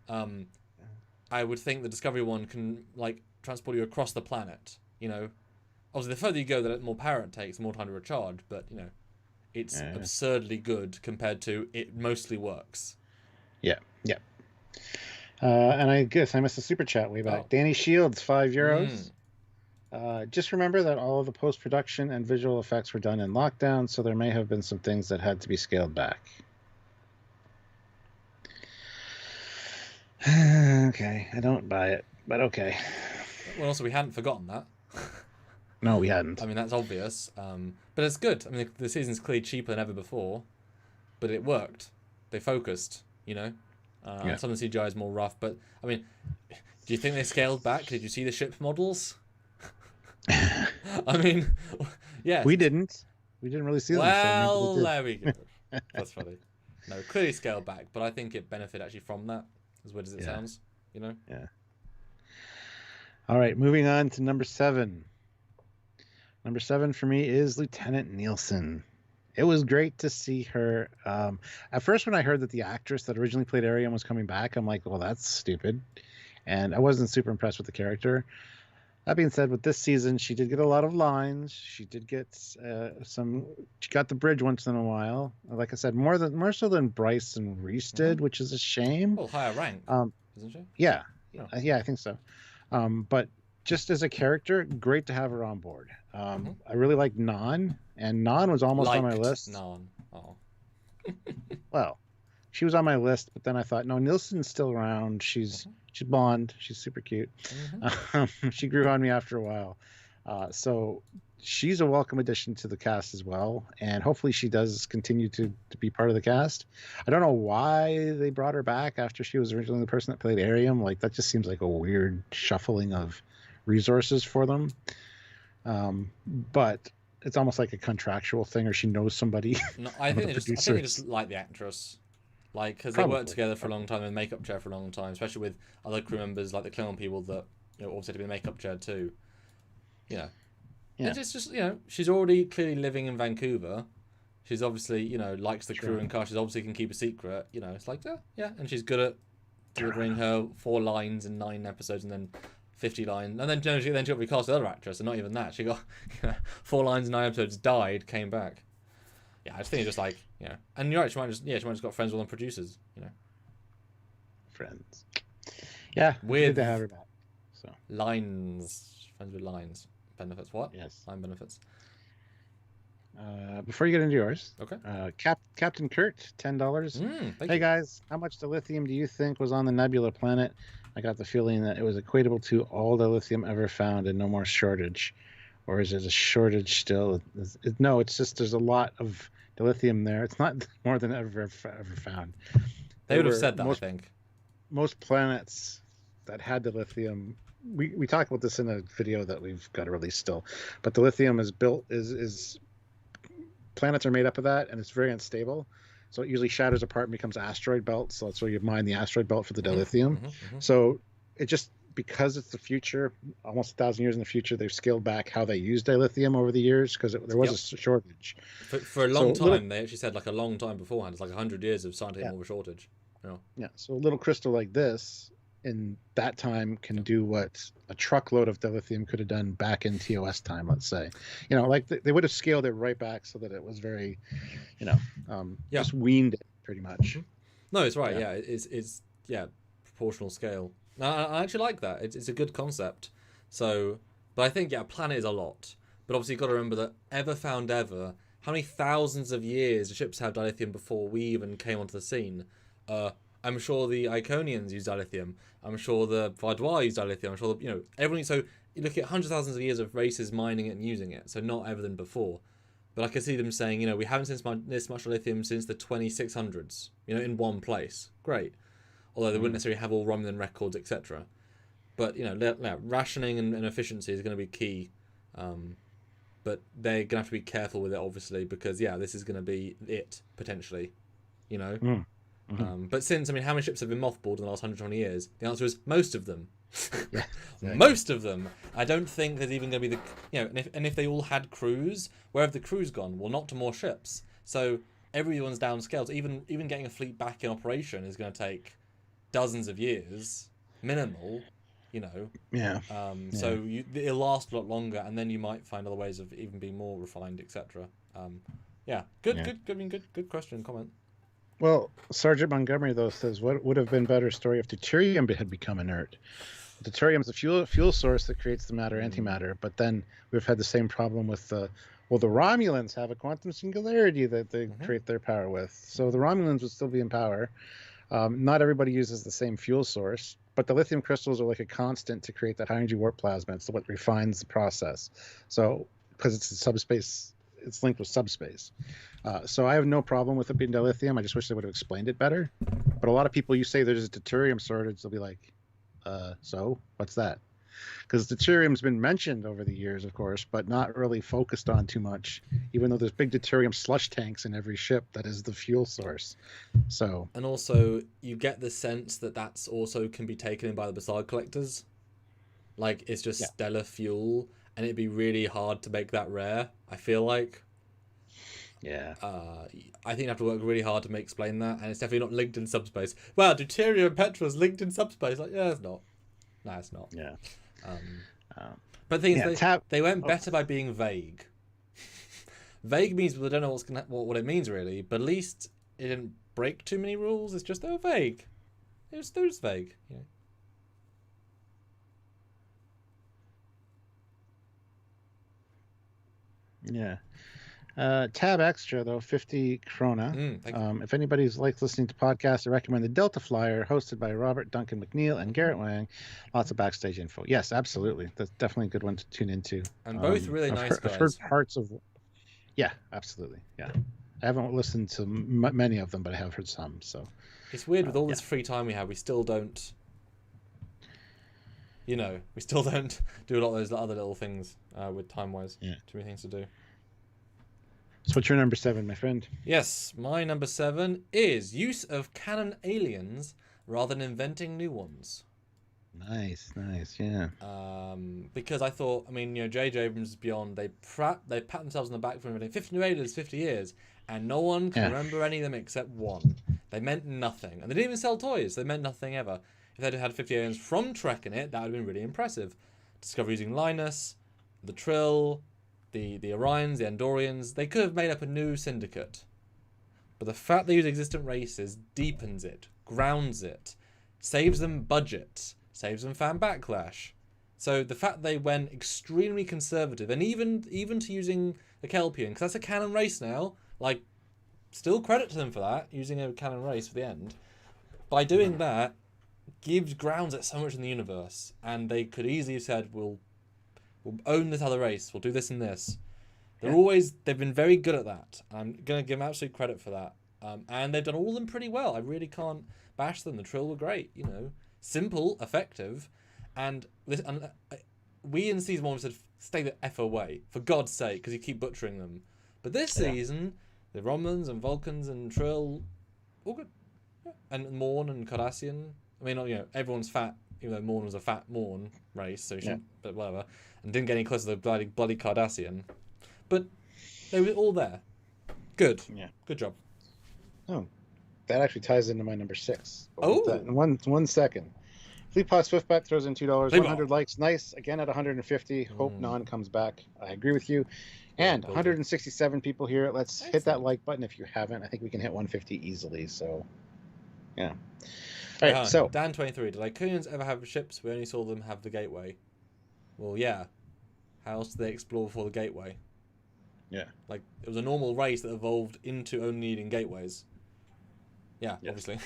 I would think the Discovery one can like transport you across the planet. Obviously, the further you go, the more power it takes, the more time to recharge. But it's absurdly good compared to it mostly works. Yeah. And I guess I missed a super chat way back. Danny Shields, €5. Just remember that all of the post-production and visual effects were done in lockdown, so there may have been some things that had to be scaled back. Okay, I don't buy it, but okay. Well, also, we hadn't forgotten that. No, we hadn't. I mean, that's obvious. But it's good. I mean, the season's clearly cheaper than ever before, but it worked. They focused, Some of the CGI is more rough, but, I mean, do you think they scaled back? Did you see the ship models? I mean, yeah. We didn't really see them. Well, there we go. That's funny. No, clearly scaled back, but I think it benefited actually from that, as weird as it sounds, Yeah. All right, moving on to number 7. Number 7 for me is Lieutenant Nielsen. It was great to see her. At first, when I heard that the actress that originally played Ariam was coming back, I'm like, well, that's stupid. And I wasn't super impressed with the character. That being said, with this season, she did get a lot of lines. She did get she got the bridge once in a while. Like I said, more so than Bryce and Reese did, which is a shame. Well, higher rank, isn't she? Yeah, I think so. But just as a character, great to have her on board. I really like Nan, and Nan was almost on my list. Nan. Oh. Well, she was on my list, but then I thought, no, Nielsen's still around. She's blonde. She's super cute. She grew on me after a while. So she's a welcome addition to the cast as well. And hopefully she does continue to be part of the cast. I don't know why they brought her back after she was originally the person that played Ariam. Like, that just seems like a weird shuffling of resources for them. But it's almost like a contractual thing, or she knows somebody. No, I think they just like the actress. Like, because they worked together for a long time in the makeup chair for a long time, especially with other crew members like the Klingon people that also had to be in the makeup chair too. Yeah. It's just she's already clearly living in Vancouver. She's obviously likes the crew and cast. She's obviously can keep a secret. It's like and she's good at delivering her 4 lines in 9 episodes and then 50 lines, and then she got recast with another actress, and not even that. She got 4 lines in 9 episodes, died, came back. Yeah, I just think it's just like, and you're right, she might just got friends with them producers, Friends. Yeah, with good to have her back. So lines, friends with lines, benefits. What? Yes, line benefits. Before you get into yours, okay. Captain Kurt, $10. Hey guys, how much dilithium do you think was on the Nebula planet? I got the feeling that it was equatable to all the lithium ever found and no more shortage. Or is it a shortage still? No, it's just there's a lot of dilithium there. It's not more than ever found. They would have said that, I think. Most planets that had dilithium, we talked about this in a video that we've got to release still, but dilithium is built, is planets are made up of that, and it's very unstable. So it usually shatters apart and becomes asteroid belts. So that's where you mine the asteroid belt for the dilithium. So it just, because it's the future, almost 1,000 years in the future, they've scaled back how they use dilithium over the years because there was a shortage. For a long time, they actually said like a long time beforehand. It's like 100 years of scientific shortage. Yeah. So a little crystal like this in that time can do what a truckload of dilithium could have done back in TOS time, let's say. Like they would have scaled it right back so that it was very, just weaned it pretty much. No, it's right. Yeah, it's proportional scale. No, I actually like that. It's a good concept. So, but I think planet is a lot. But obviously you've got to remember that ever found ever. How many thousands of years do ships have dilithium before we even came onto the scene? I'm sure the Iconians use dilithium. I'm sure the Vardwar use dilithium. I'm sure everyone. So you look at hundreds of thousands of years of races mining it and using it. So not ever than before. But I can see them saying, we haven't seen this much lithium since the 2600s, in one place. Great. Although they wouldn't necessarily have all Romulan records, etc. But, rationing and efficiency is going to be key. But they're going to have to be careful with it, obviously, because, this is going to be it, potentially, But since, how many ships have been mothballed in the last 120 years? The answer is most of them. Yeah, exactly. Most of them. I don't think there's even going to be and if they all had crews, where have the crews gone? Well, not to more ships. So everyone's downscaled. Even getting a fleet back in operation is going to take dozens of years, minimal. So it'll last a lot longer, and then you might find other ways of even being more refined, etc. Good question, comment. Well, Sergeant Montgomery, though, says, what would have been a better story if deuterium had become inert? Deuterium is a fuel source that creates the matter-antimatter, but then we've had the same problem with the Romulans have a quantum singularity that they create their power with. So the Romulans would still be in power. Not everybody uses the same fuel source, but the lithium crystals are like a constant to create that high-energy warp plasma. It's what refines the process. So, because it's a subspace, it's linked with subspace. So I have no problem with it being dilithium. I just wish they would have explained it better. But a lot of people, you say there's a deuterium shortage, they'll be like, so what's that? Because deuterium's been mentioned over the years, of course, but not really focused on too much, even though there's big deuterium slush tanks in every ship that is the fuel source. So, and also you get the sense that that's also can be taken in by the Bassard collectors. Like, it's just stellar fuel, and it'd be really hard to make that rare, I feel like. Yeah. I think you have to work really hard to explain that, and it's definitely not linked in subspace. Well, deuterium and petra is linked in subspace. Like, it's not. No, it's not. Yeah. But the thing is, they went better by being vague. Vague means they don't know what it means really, but at least it didn't break too many rules. It's just they were vague. It was vague. Yeah. Tab Extra, though, 50 krona. If anybody's likes listening to podcasts, I recommend the Delta Flyer, hosted by Robert Duncan McNeil and Garrett Wang. Lots of backstage info. Yes, absolutely. That's definitely a good one to tune into. And both really nice guys. I've heard parts of... Yeah, absolutely. Yeah. I haven't listened to many of them, but I have heard some. So it's weird with all this free time we have, we still don't... we still don't do a lot of those other little things with time-wise. Yeah. Too many things to do. So what's your number 7, my friend? Yes, my number 7 is use of canon aliens rather than inventing new ones. Nice, yeah. Because I thought, J.J. Abrams' Beyond, they pat themselves on the back for inventing 50 new aliens, 50 years, and no one can remember any of them except one. They meant nothing. And they didn't even sell toys. They meant nothing ever. If they'd had 50 aliens from Trek in it, that would have been really impressive. Discover using Linus, the Trill... The Orions, the Andorians, they could have made up a new syndicate. But the fact they use existent races deepens it, grounds it, saves them budget, saves them fan backlash. So the fact they went extremely conservative, and even to using the Kelpian, because that's a canon race now, still credit to them for that, using a canon race for the end. By doing that, grounds it so much in the universe, and they could easily have said, we'll own this other race. We'll do this and this. They've been very good at that. I'm going to give them absolute credit for that. And they've done all of them pretty well. I really can't bash them. The Trill were great, simple, effective. And we in season 1 said, stay the F away, for God's sake, because you keep butchering them. But this season, the Romulans and Vulcans and Trill, all good. Yeah. And Morn and Cardassian. Everyone's fat, even though Morn was a fat Morn race, so but whatever. And didn't get any closer to the bloody Cardassian. But they were all there. Good. Yeah. Good job. Oh, that actually ties into my number 6. In 1 second. Fleetpod Swiftback throws in $2. 100 likes. Nice. Again at 150. Hope Non comes back. I agree with you. And Will do. 167 people here. Let's hit that Excellent. like button if you haven't. I think we can hit 150 easily. So, yeah. All Wait, right. So, Dan23, did Lyconians ever have ships? We only saw them have the gateway. Well, yeah. How else did they explore before the gateway? yeah. Like, it was a normal race that evolved into only needing gateways. Yeah, Yes. obviously.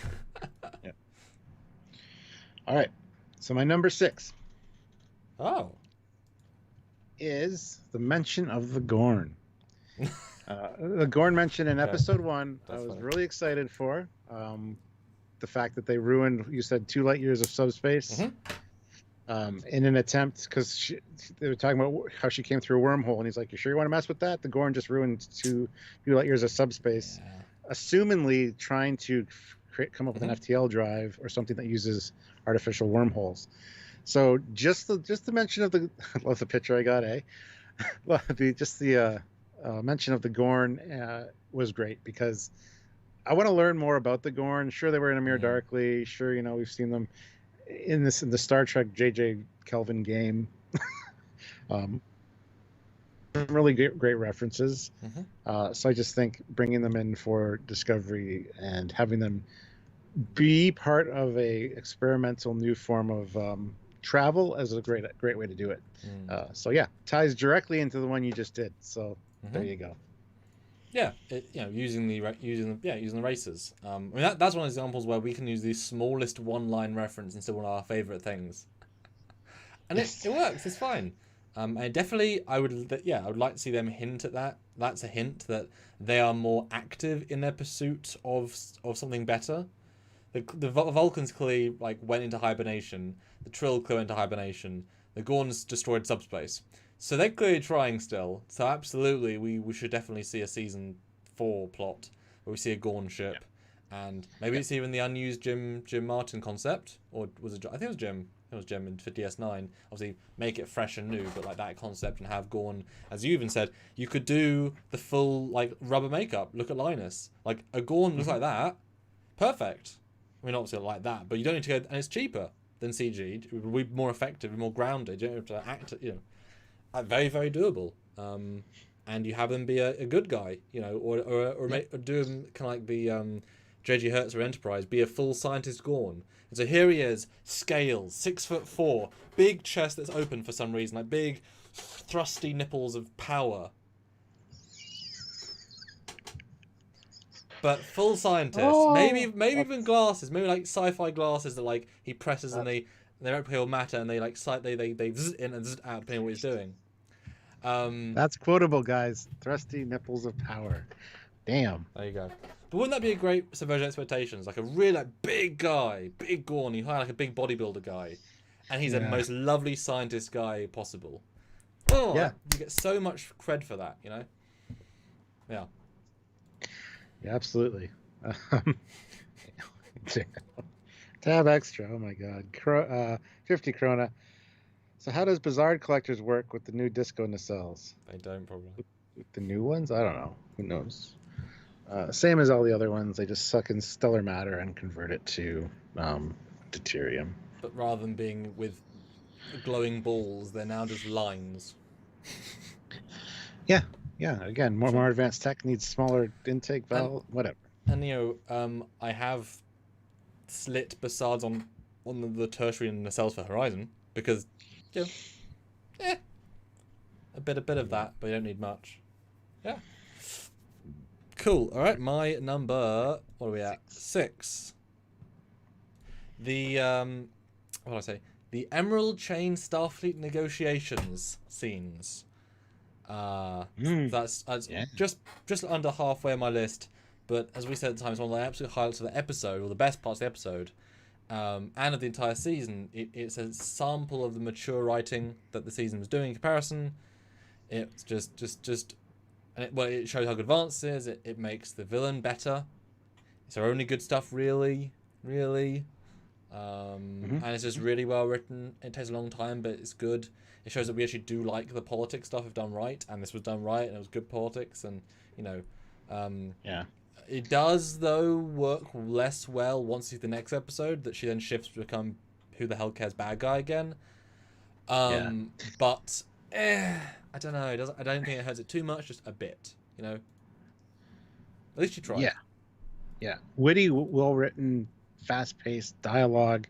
Yeah. All right. So my number 6 Oh. is the mention of the Gorn. The Gorn mention in Okay. episode 1, That's I was funny. really excited for. The fact that they ruined, you said, 2 light years of subspace. In an attempt, because they were talking about how she came through a wormhole, and he's like, "You sure you want to mess with that?" The Gorn just ruined 2 light years of subspace, Yeah. assumingly trying to come up with an FTL drive or something that uses artificial wormholes. So just the mention of the I love the picture I got, eh? the mention of the Gorn was great, because I want to learn more about the Gorn. Sure, they were in Amir Darkly. Sure, we've seen them in the Star Trek J.J. Kelvin game. Really great references. So I just think bringing them in for Discovery and having them be part of a experimental new form of travel is a great way to do it. So yeah, ties directly into the one you just did. So there you go. Yeah, using the races. I mean, that's one of the examples where we can use the smallest one-line reference and still one of our favorite things, and it works. It's fine. And definitely, I would like to see them hint at that. That's a hint that they are more active in their pursuit of something better. The Vulcans clearly went into hibernation. The Trill clearly went into hibernation. The Gorns destroyed subspace. So they're clearly trying still. So absolutely, we should definitely see a season 4 plot where we see a Gorn ship, and maybe it's even the unused Jim Martin concept, or was it? I think it was Jim. It was Jim for DS9. Obviously, make it fresh and new, but that concept, and have Gorn, as you even said, you could do the full rubber makeup. Look at Linus. A Gorn looks like that. Perfect. I mean, obviously like that, but you don't need to go, and it's cheaper than CG. It would be more effective, more grounded. You don't have to act. Very, very doable. And you have them be a good guy, or do him kind of the J.G. Hertz or Enterprise, be a full scientist Gorn. And so here he is, scales, 6'4", big chest that's open for some reason, big thrusty nipples of power. But full scientist, maybe even glasses, maybe sci-fi glasses that he presses and they replicate matter and they they zzz in and zzz out depending on what he's doing. That's quotable, guys. Thrusty nipples of power. Damn. There you go. But wouldn't that be a great subversion of expectations? A really big guy, big Gorn. You hire a big bodybuilder guy, and he's the most lovely scientist guy possible. Oh yeah, you get so much cred for that, Yeah. Yeah, absolutely. Tab extra. Oh my god. 50 krona. So how does Bizarre Collectors work with the new disco nacelles? They don't probably. With the new ones? I don't know. Who knows? Same as all the other ones. They just suck in stellar matter and convert it to deuterium. But rather than being with glowing balls, they're now just lines. Yeah. Again, more advanced tech needs smaller intake valve. Whatever. And I have slit Bassards on the tertiary nacelles for Horizon because, a bit of that, but you don't need much. Yeah. Cool. All right, my number. What are we at? 6. The what did I say? The Emerald Chain Starfleet negotiations scenes. That's just under halfway on my list. But as we said at the time, it's one of the absolute highlights of the episode, or the best parts of the episode, and of the entire season. It's a sample of the mature writing that the season was doing in comparison. It's just. And it shows how good Vance is. It makes the villain better. It's our only good stuff, really. And it's just really well written. It takes a long time, but it's good. It shows that we actually do like the politics stuff if done right, and this was done right, and it was good politics, and it does though work less well once you see the next episode, that she then shifts to become who the hell cares bad guy again. But I don't know. It doesn't. I don't think it hurts it too much. Just a bit. You know. At least you tried. Yeah. Witty, well written, fast paced dialogue,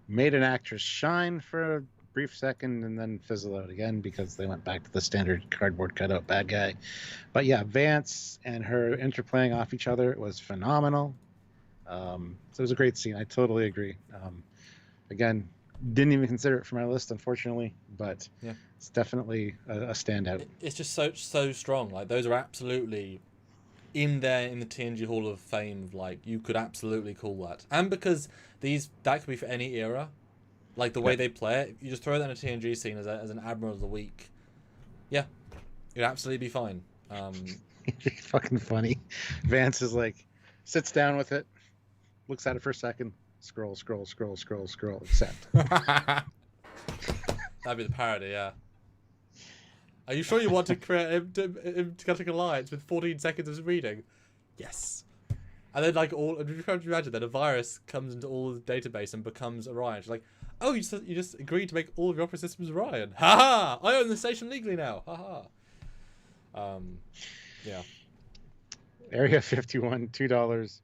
made an actress shine for a brief second and then fizzle out again because they went back to the standard cardboard cutout bad guy. But yeah, Vance and her interplaying off each other was phenomenal. So it was a great scene. I totally agree. Again, didn't even consider it for my list, unfortunately, but yeah, it's definitely a standout. It's just so strong. Like those are absolutely in there in the TNG Hall of Fame. Like you could absolutely call that, and because that could be for any era. Like the way they play it, you just throw that in a TNG scene as an Admiral of the Week. Yeah, it'd absolutely be fine. It'd be fucking funny. Vance is like, sits down with it, looks at it for a second, scroll, accept. That'd be the parody, yeah. Are you sure you want to create intergalactic alliance with 14 seconds of reading? Yes. And then like you can imagine that a virus comes into all the database and becomes Orion. She's like, oh, you just agreed to make all of your opera systems Orion. Ha ha! I own the station legally now. Ha ha. Yeah. Area 51, $2.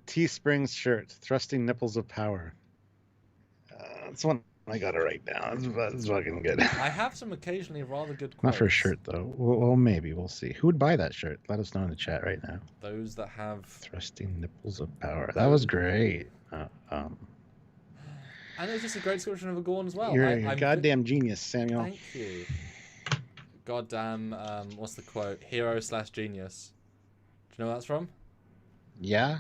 Teesprings shirt, thrusting nipples of power. That's one I got it right now. It's fucking good. I have some occasionally rather good quotes. Not for a shirt though. Well, maybe we'll see. Who would buy that shirt? Let us know in the chat right now. Those that have thrusting nipples of power. That was great. And it's just a great description of a Gorn as well. You're a goddamn genius, Samuel. Thank you. Goddamn. What's the quote? Hero/genius. Do you know what that's from? Yeah.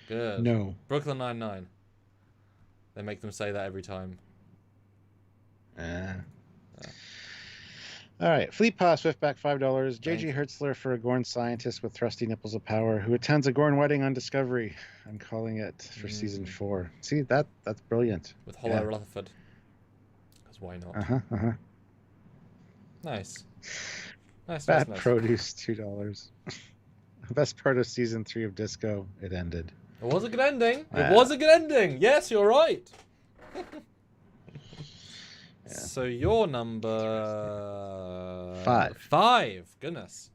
Good. No. Brooklyn Nine-Nine. They make them say that every time. All right. Fleet Pass, Swiftback, $5. J.G. Hertzler for a Gorn scientist with thrusty nipples of power who attends a Gorn wedding on Discovery. I'm calling it for season 4. See, that's brilliant. With Hollow Rutherford. Because why not? Nice. Bad Produce, $2. Best part of season 3 of Disco. It ended. It was a good ending. It was a good ending. Yes, you're right. So your number 5. Goodness.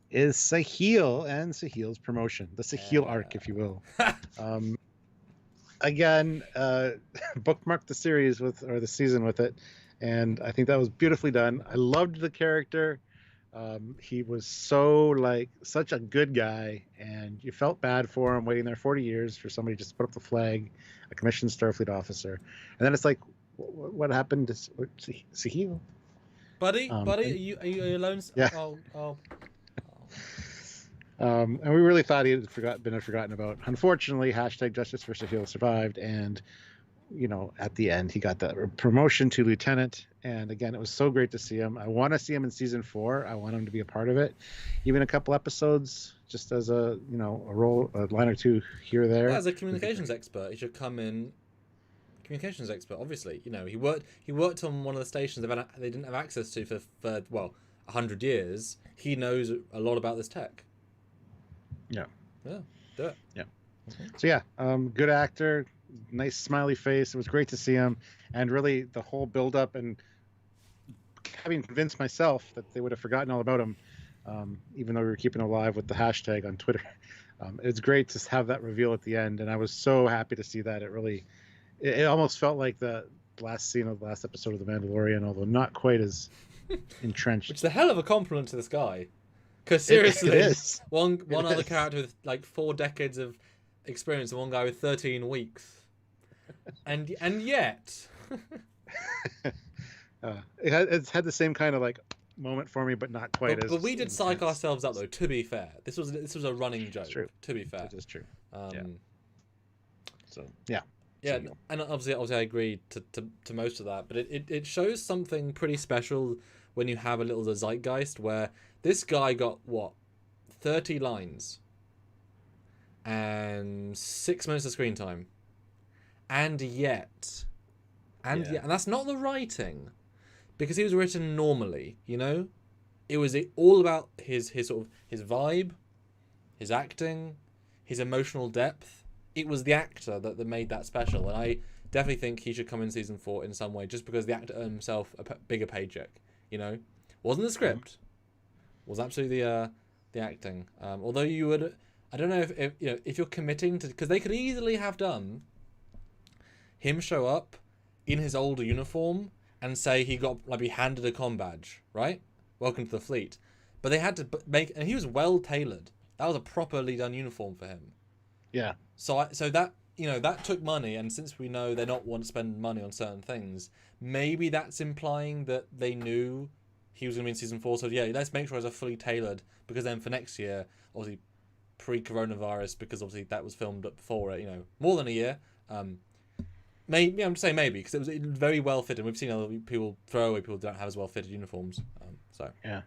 Is Sahil and Sahil's promotion. The Sahil arc, if you will. Again, bookmarked the series or the season with it, and I think that was beautifully done. I loved the character. He was such a good guy, and you felt bad for him waiting there 40 years for somebody just to put up the flag, a commissioned Starfleet officer, and then it's like, what happened to Sahil? Buddy, are you alone? Yeah. And we really thought he had been forgotten about. Unfortunately, #Justice for Sahil survived, and at the end he got that promotion to lieutenant. And again, it was so great to see him. I want to see him in season 4. I want him to be a part of it, even a couple episodes, just as a role, a line or two here or there. Well, as a communications expert, he should come in. Communications expert, obviously. He worked on one of the stations they didn't have access to for 100 years. He knows a lot about this tech. Yeah, do it. Yeah. So yeah, good actor, nice smiley face. It was great to see him, and really the whole build up and having convinced myself that they would have forgotten all about him, even though we were keeping alive with the hashtag on Twitter. It's great to have that reveal at the end, and I was so happy to see that. It almost felt like the last scene of the last episode of The Mandalorian, although not quite as entrenched. Which is a hell of a compliment to this guy. Because seriously, it is. one other character with like 4 decades of experience and one guy with 13 weeks. And yet... it's had the same kind of moment for me, but not quite as. But we did psych ourselves up though. To be fair, this was a running joke. True. To be fair, it is true. So yeah, and obviously I agree to most of that, but it shows something pretty special when you have a little zeitgeist where this guy got 30 lines and 6 minutes of screen time, and that's not the writing. Because he was written normally, it was all about his sort of his vibe, his acting, his emotional depth. It was the actor that made that special, and I definitely think he should come in season 4 in some way, just because the actor earned himself a bigger paycheck. You know, wasn't the script, was absolutely the acting. Although you would, I don't know if you know if you're committing to, because they could easily have done him show up in his older uniform and say he got like be handed a comm badge, right? Welcome to the fleet. But they had to make, and he was well tailored. That was a properly done uniform for him. Yeah. So that, you know, that took money, and since we know they're not want to spend money on certain things, maybe that's implying that they knew he was going to be in season 4. So yeah, let's make sure it's a fully tailored, because then for next year, obviously pre-coronavirus, because obviously that was filmed up before it, you know, more than a year. Maybe I'm just saying maybe, because it was very well fitted. We've seen other people throw away people who don't have as well fitted uniforms. Yeah.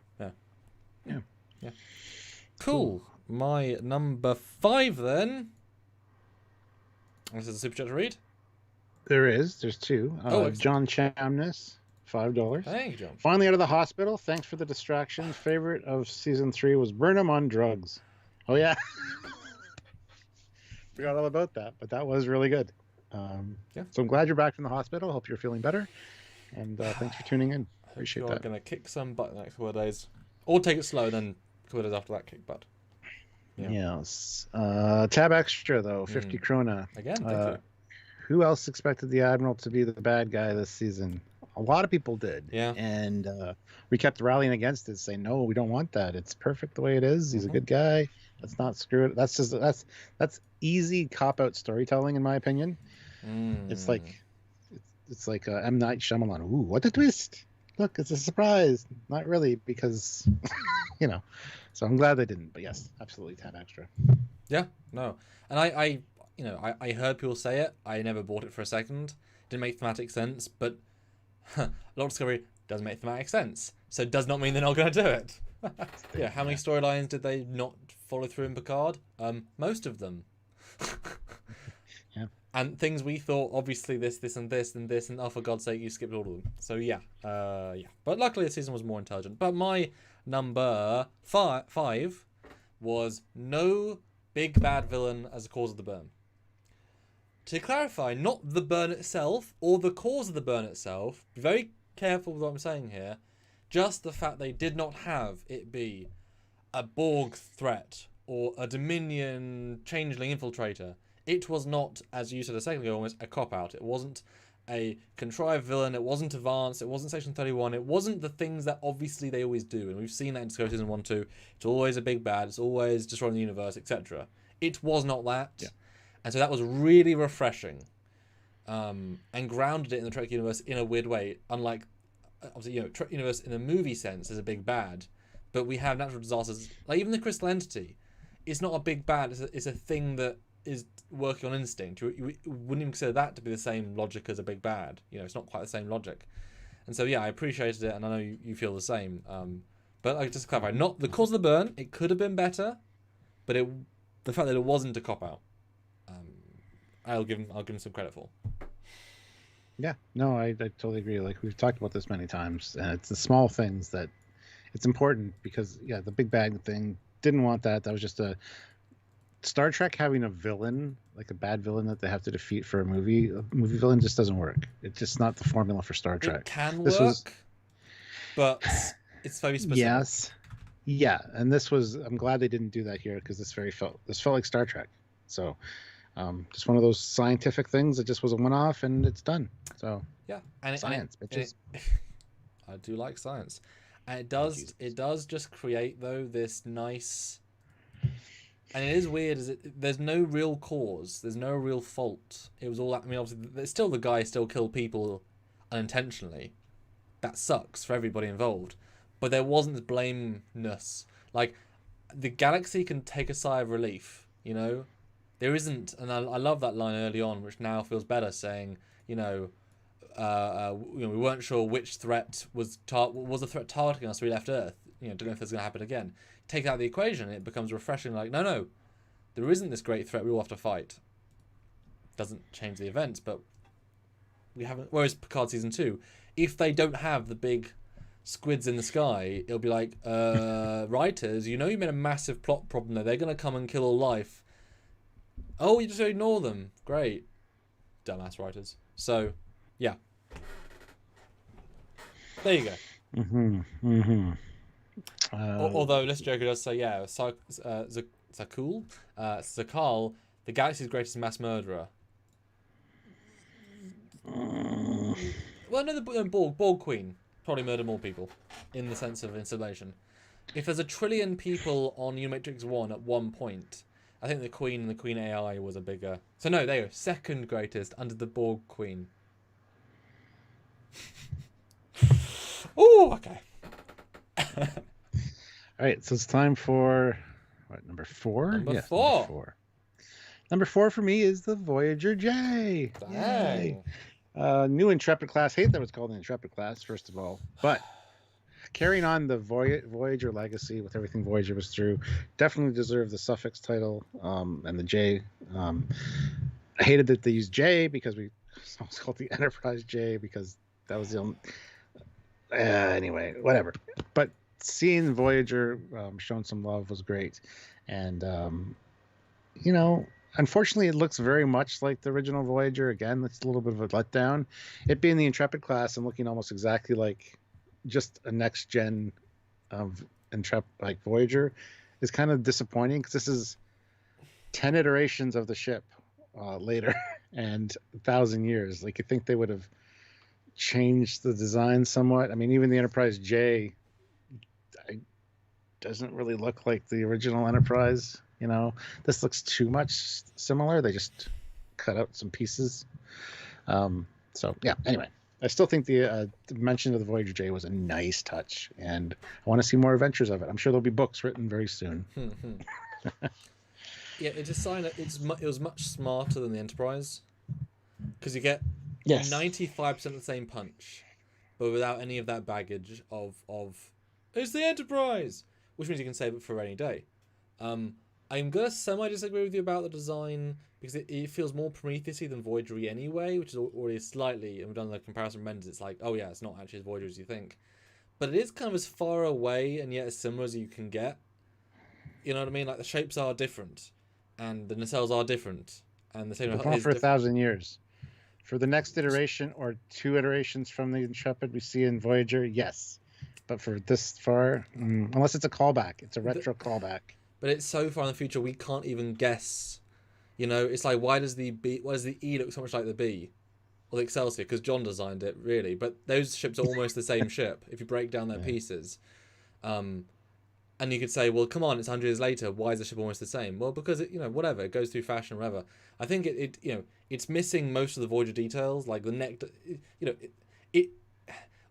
Cool. My number 5 then. This is a super chat to read. There's 2. Excellent. John Chamness, $5. Thank you, John. Finally out of the hospital. Thanks for the distraction. Favorite of season 3 was Burnham on drugs. Oh yeah. Forgot all about that, but that was really good. So I'm glad you're back from the hospital. Hope you're feeling better. And thanks for tuning in. Appreciate that. You're going to kick some butt the next couple of days. Or take it slow, then a couple of days after that, kick butt. Yeah. Yes. Tab extra, though, 50 krona. Again, thank you. Who else expected the Admiral to be the bad guy this season? A lot of people did. Yeah. And we kept rallying against it, saying, no, we don't want that. It's perfect the way it is. He's a good guy. Let's not screw it. That's easy cop-out storytelling, in my opinion. It's like M. Night Shyamalan. Ooh, what a twist! Look, it's a surprise. Not really, because you know. So I'm glad they didn't. But yes, absolutely, tab extra. Yeah, no, and I heard people say it. I never bought it for a second. Didn't make thematic sense, but Lord Discovery does make thematic sense. So it does not mean they're not going to do it. Yeah, how many storylines did they not follow through in Picard? Most of them. Yeah. And things we thought, obviously this, and this, and this, and oh, for God's sake, you skipped all of them. So yeah. But luckily the season was more intelligent. But my number 5 was no big bad villain as a cause of the burn. To clarify, not the burn itself or the cause of the burn itself. Be very careful with what I'm saying here. Just the fact they did not have it be a Borg threat or a Dominion changeling infiltrator. It was not, as you said a second ago, almost a cop-out. It wasn't a contrived villain. It wasn't advanced. It wasn't Section 31. It wasn't the things that obviously they always do. And we've seen that in Discovery Season 1, 2. It's always a big bad. It's always destroying the universe, etc. It was not that. Yeah. And so that was really refreshing. And grounded it in the Trek universe in a weird way. Unlike, obviously, you know, Trek universe in a movie sense is a big bad. But we have natural disasters. Like even the Crystal Entity. It's not a big bad. It's a thing that is working on instinct. You wouldn't even consider that to be the same logic as a big bad. You know, it's not quite the same logic. And so, yeah, I appreciated it, and I know you feel the same. But I just to clarify, not the cause of the burn. It could have been better, but the fact that it wasn't a cop-out, I'll give him some credit for. Yeah, no, I totally agree. Like, we've talked about this many times, and it's the small things that it's important because, yeah, the big bad thing, didn't want that. That was just a Star Trek having a villain, like a bad villain that they have to defeat for a movie villain just doesn't work. It's just not the formula for Star Trek. It can work, but it's very specific. Yes. Yeah, and I'm glad they didn't do that here because this felt like Star Trek. So just one of those scientific things that just was a one-off and it's done. So yeah, and science, bitches. I do like science. And it does just create though this nice. And it is weird, there's no real cause, there's no real fault. It was all, I mean, obviously, still the guy still killed people unintentionally. That sucks for everybody involved. But there wasn't this blameness. Like, the galaxy can take a sigh of relief, you know? There isn't, and I love that line early on, which now feels better, saying, we weren't sure which threat was the threat targeting us, so we left Earth. Don't know if that's going to happen again. Take out the equation, it becomes refreshing. Like, no, there isn't this great threat we all have to fight. Doesn't change the events, but we haven't. Whereas Picard season 2, if they don't have the big squids in the sky, it'll be like, writers, you made a massive plot problem there. They're going to come and kill all life. Oh, you just ignore them. Great, dumbass writers. So, yeah. There you go. Although this Joker does say, yeah, Zakul, Zakal, the galaxy's greatest mass murderer. Well, no, the Borg Queen probably murdered more people in the sense of installation. If there's 1 trillion people on Unimatrix 1 at one point, I think the Queen and the Queen AI was a bigger... So no, they were second greatest under the Borg Queen. Oh, okay. All right, so it's time for number 4? Number 4. Number 4. Number 4 for me is the Voyager J. Dang. New Intrepid class. Hate that it was called an Intrepid class, first of all. But carrying on the Voyager legacy with everything Voyager was through, definitely deserved the suffix title and the J. I hated that they used J because we almost called the Enterprise J because that was the only... anyway, whatever. But seeing Voyager shown some love was great. And, unfortunately, it looks very much like the original Voyager. Again, that's a little bit of a letdown. It being the Intrepid class and looking almost exactly like just a next gen of like Voyager is kind of disappointing because this is 10 iterations of the ship later and 1,000 years. Like, you think they would have changed the design somewhat. I mean, even the Enterprise J doesn't really look like the original Enterprise. This looks too much similar. They just cut out some pieces. So yeah, anyway, I still think the mention of the Voyager J was a nice touch, and I want to see more adventures of it. I'm sure there'll be books written very soon. Yeah, it was much smarter than the Enterprise because you get 95% the same punch, but without any of that baggage of it's the Enterprise, which means you can save it for a rainy day. I'm gonna semi-disagree with you about the design because it feels more Prometheus-y than Voyager-y anyway, which is already slightly, and we've done the comparison renders, it's like, oh yeah, it's not actually as Voyager as you think. But it is kind of as far away and yet as similar as you can get. You know what I mean? Like, the shapes are different, and the nacelles are different, and the same is for 1,000 years. For the next iteration or 2 iterations from the Intrepid we see in Voyager, yes. But for this far, unless it's a callback, it's a retro callback. But it's so far in the future we can't even guess. It's like, why does the E look so much like the B or the Excelsior? Because John designed it, really. But those ships are almost the same ship if you break down their pieces. And you could say, well, come on, it's 100 years later. Why is the ship almost the same? Well, because whatever, it goes through fashion, or whatever. I think it's missing most of the Voyager details, like the neck.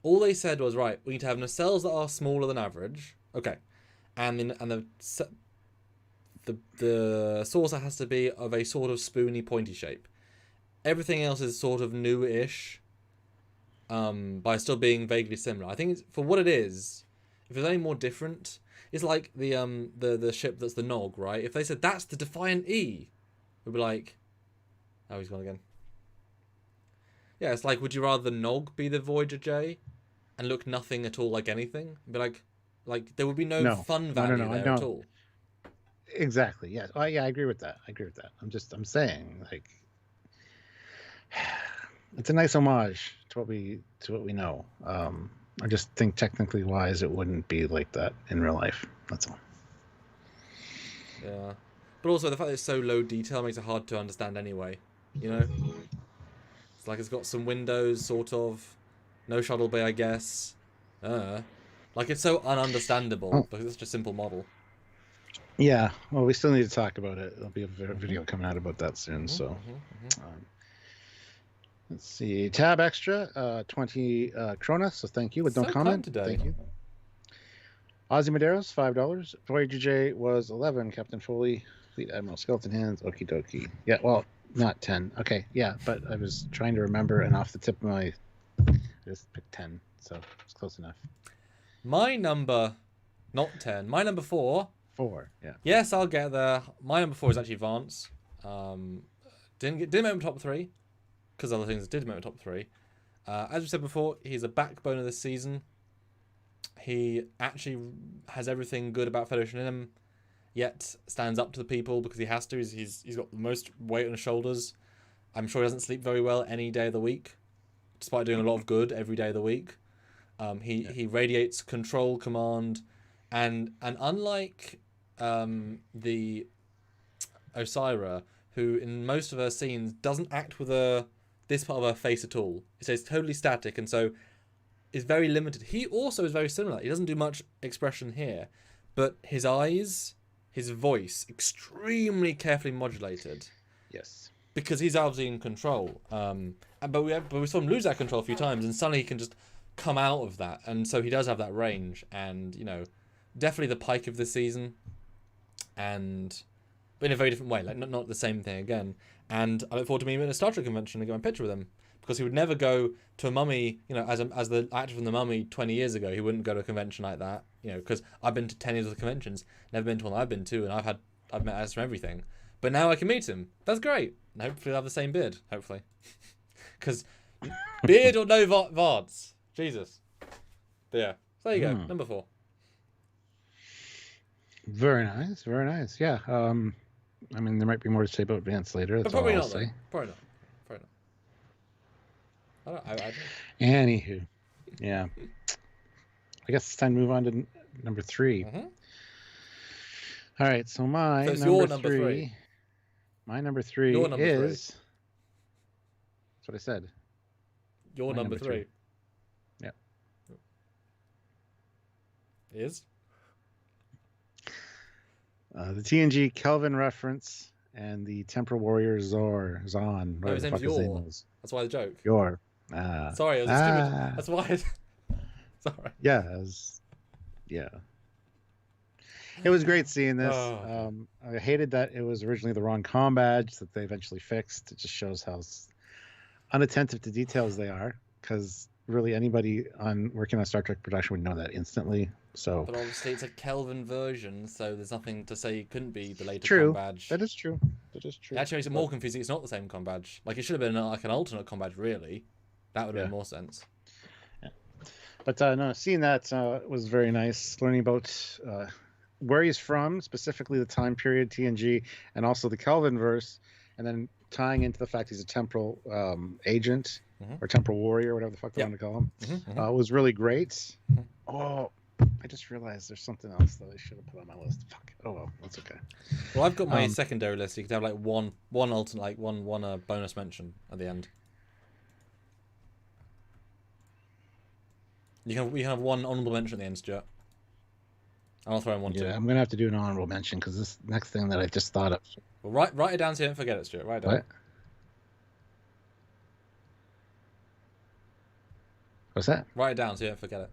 All they said was, right, we need to have nacelles that are smaller than average. Okay, and the saucer has to be of a sort of spoony, pointy shape. Everything else is sort of new-ish, by still being vaguely similar. I think it's, for what it is, if it's any more different, it's like the ship that's the Nog, right? If they said that's the Defiant E, we'd be like, oh, he's gone again. Yeah, it's like, would you rather the Nog be the Voyager J and look nothing at all like anything? Be like there would be no fun value there at all. Exactly. Yes. Oh, yeah, I agree with that. I'm saying, like, it's a nice homage to what we know. I just think technically wise, it wouldn't be like that in real life. That's all. Yeah, but also the fact that it's so low detail makes it hard to understand anyway. It's like it's got some windows, sort of, no shuttle bay, I guess. Like, it's so ununderstandable because it's just a simple model. Yeah, well, we still need to talk about it. There'll be a video coming out about that soon. Let's see. Tab extra, 20 krona. So thank you. With no comment. Today. Thank you. Ozzy Maderos, $5. Voyager J was 11. Captain Foley, Fleet Admiral Skeleton Hands. Okie dokie. Yeah, well, not 10. Okay, yeah, but I was trying to remember, and off the tip of I just picked 10, so it's close enough. My number, not 10. My number 4. 4, yeah. Yes, I'll get there. My number 4 is actually Vance. Didn't make my top 3 because other things did make my top 3. As we said before, he's a backbone of this season. He actually has everything good about Federation in him, yet stands up to the people because he has to. He's got the most weight on his shoulders. I'm sure he doesn't sleep very well any day of the week, despite doing a lot of good every day of the week. He radiates control command, and unlike the Osira, who in most of her scenes doesn't act with this part of her face at all. It stays totally static, and so is very limited. He also is very similar. He doesn't do much expression here, but his eyes, his voice, extremely carefully modulated. Yes. Because he's obviously in control. But we saw him lose that control a few times, and suddenly he can just come out of that, and so he does have that range. And definitely the Pike of this season, but in a very different way, like not the same thing again. And I look forward to meeting him at a Star Trek convention and get my picture with him, because he would never go to a Mummy, as the actor from the Mummy 20 years ago, he wouldn't go to a convention like that, because I've been to 10 years of conventions, never been to one I've been to, and I've met actors from everything. But now I can meet him. That's great. And hopefully I'll have the same beard, hopefully. Because beard or no VODs. Jesus. But yeah, so there you go, number 4. Very nice, very nice. Yeah. I mean, there might be more to say about Vance later. That's but probably all I'll not, say. Probably not. I don't. Anywho, yeah. I guess it's time to move on to number 3. Mm-hmm. All right, so my number 3. My number 3 Your number is. 3. That's what I said. Your number 3. Yeah. Is? The TNG Kelvin reference and the Temporal Warrior Zon. No, his name's Yor. That's why the joke. Yor. Sorry, it was stupid. That's why. Sorry. Yeah. It was great seeing this. I hated that it was originally the wrong comm badge that they eventually fixed. It just shows how unattentive to details they are, because really anybody working on Star Trek production would know that instantly. So, but obviously it's a Kelvin version, so there's nothing to say it couldn't be the later comm badge. That is true. It actually makes it more confusing. It's not the same comm badge. Like, it should have been like an alternate comm badge, really. That would have made more sense. Yeah. But no, seeing that was very nice. Learning about where he's from, specifically the time period TNG, and also the Kelvin verse, and then tying into the fact he's a temporal agent or temporal warrior, whatever the fuck they want to call him, was really great. Oh, I just realized there's something else that I should have put on my list. Fuck. Oh well, that's okay. Well, I've got my secondary list. You could have like one alternate, like one bonus mention at the end. We can have one honorable mention at the end, Stuart. I'll throw in one too. I'm gonna have to do an honorable mention because this next thing that I just thought of. Well, write it down so you don't forget it, Stuart. Write it down. What? What's that? Write it down so you don't forget it.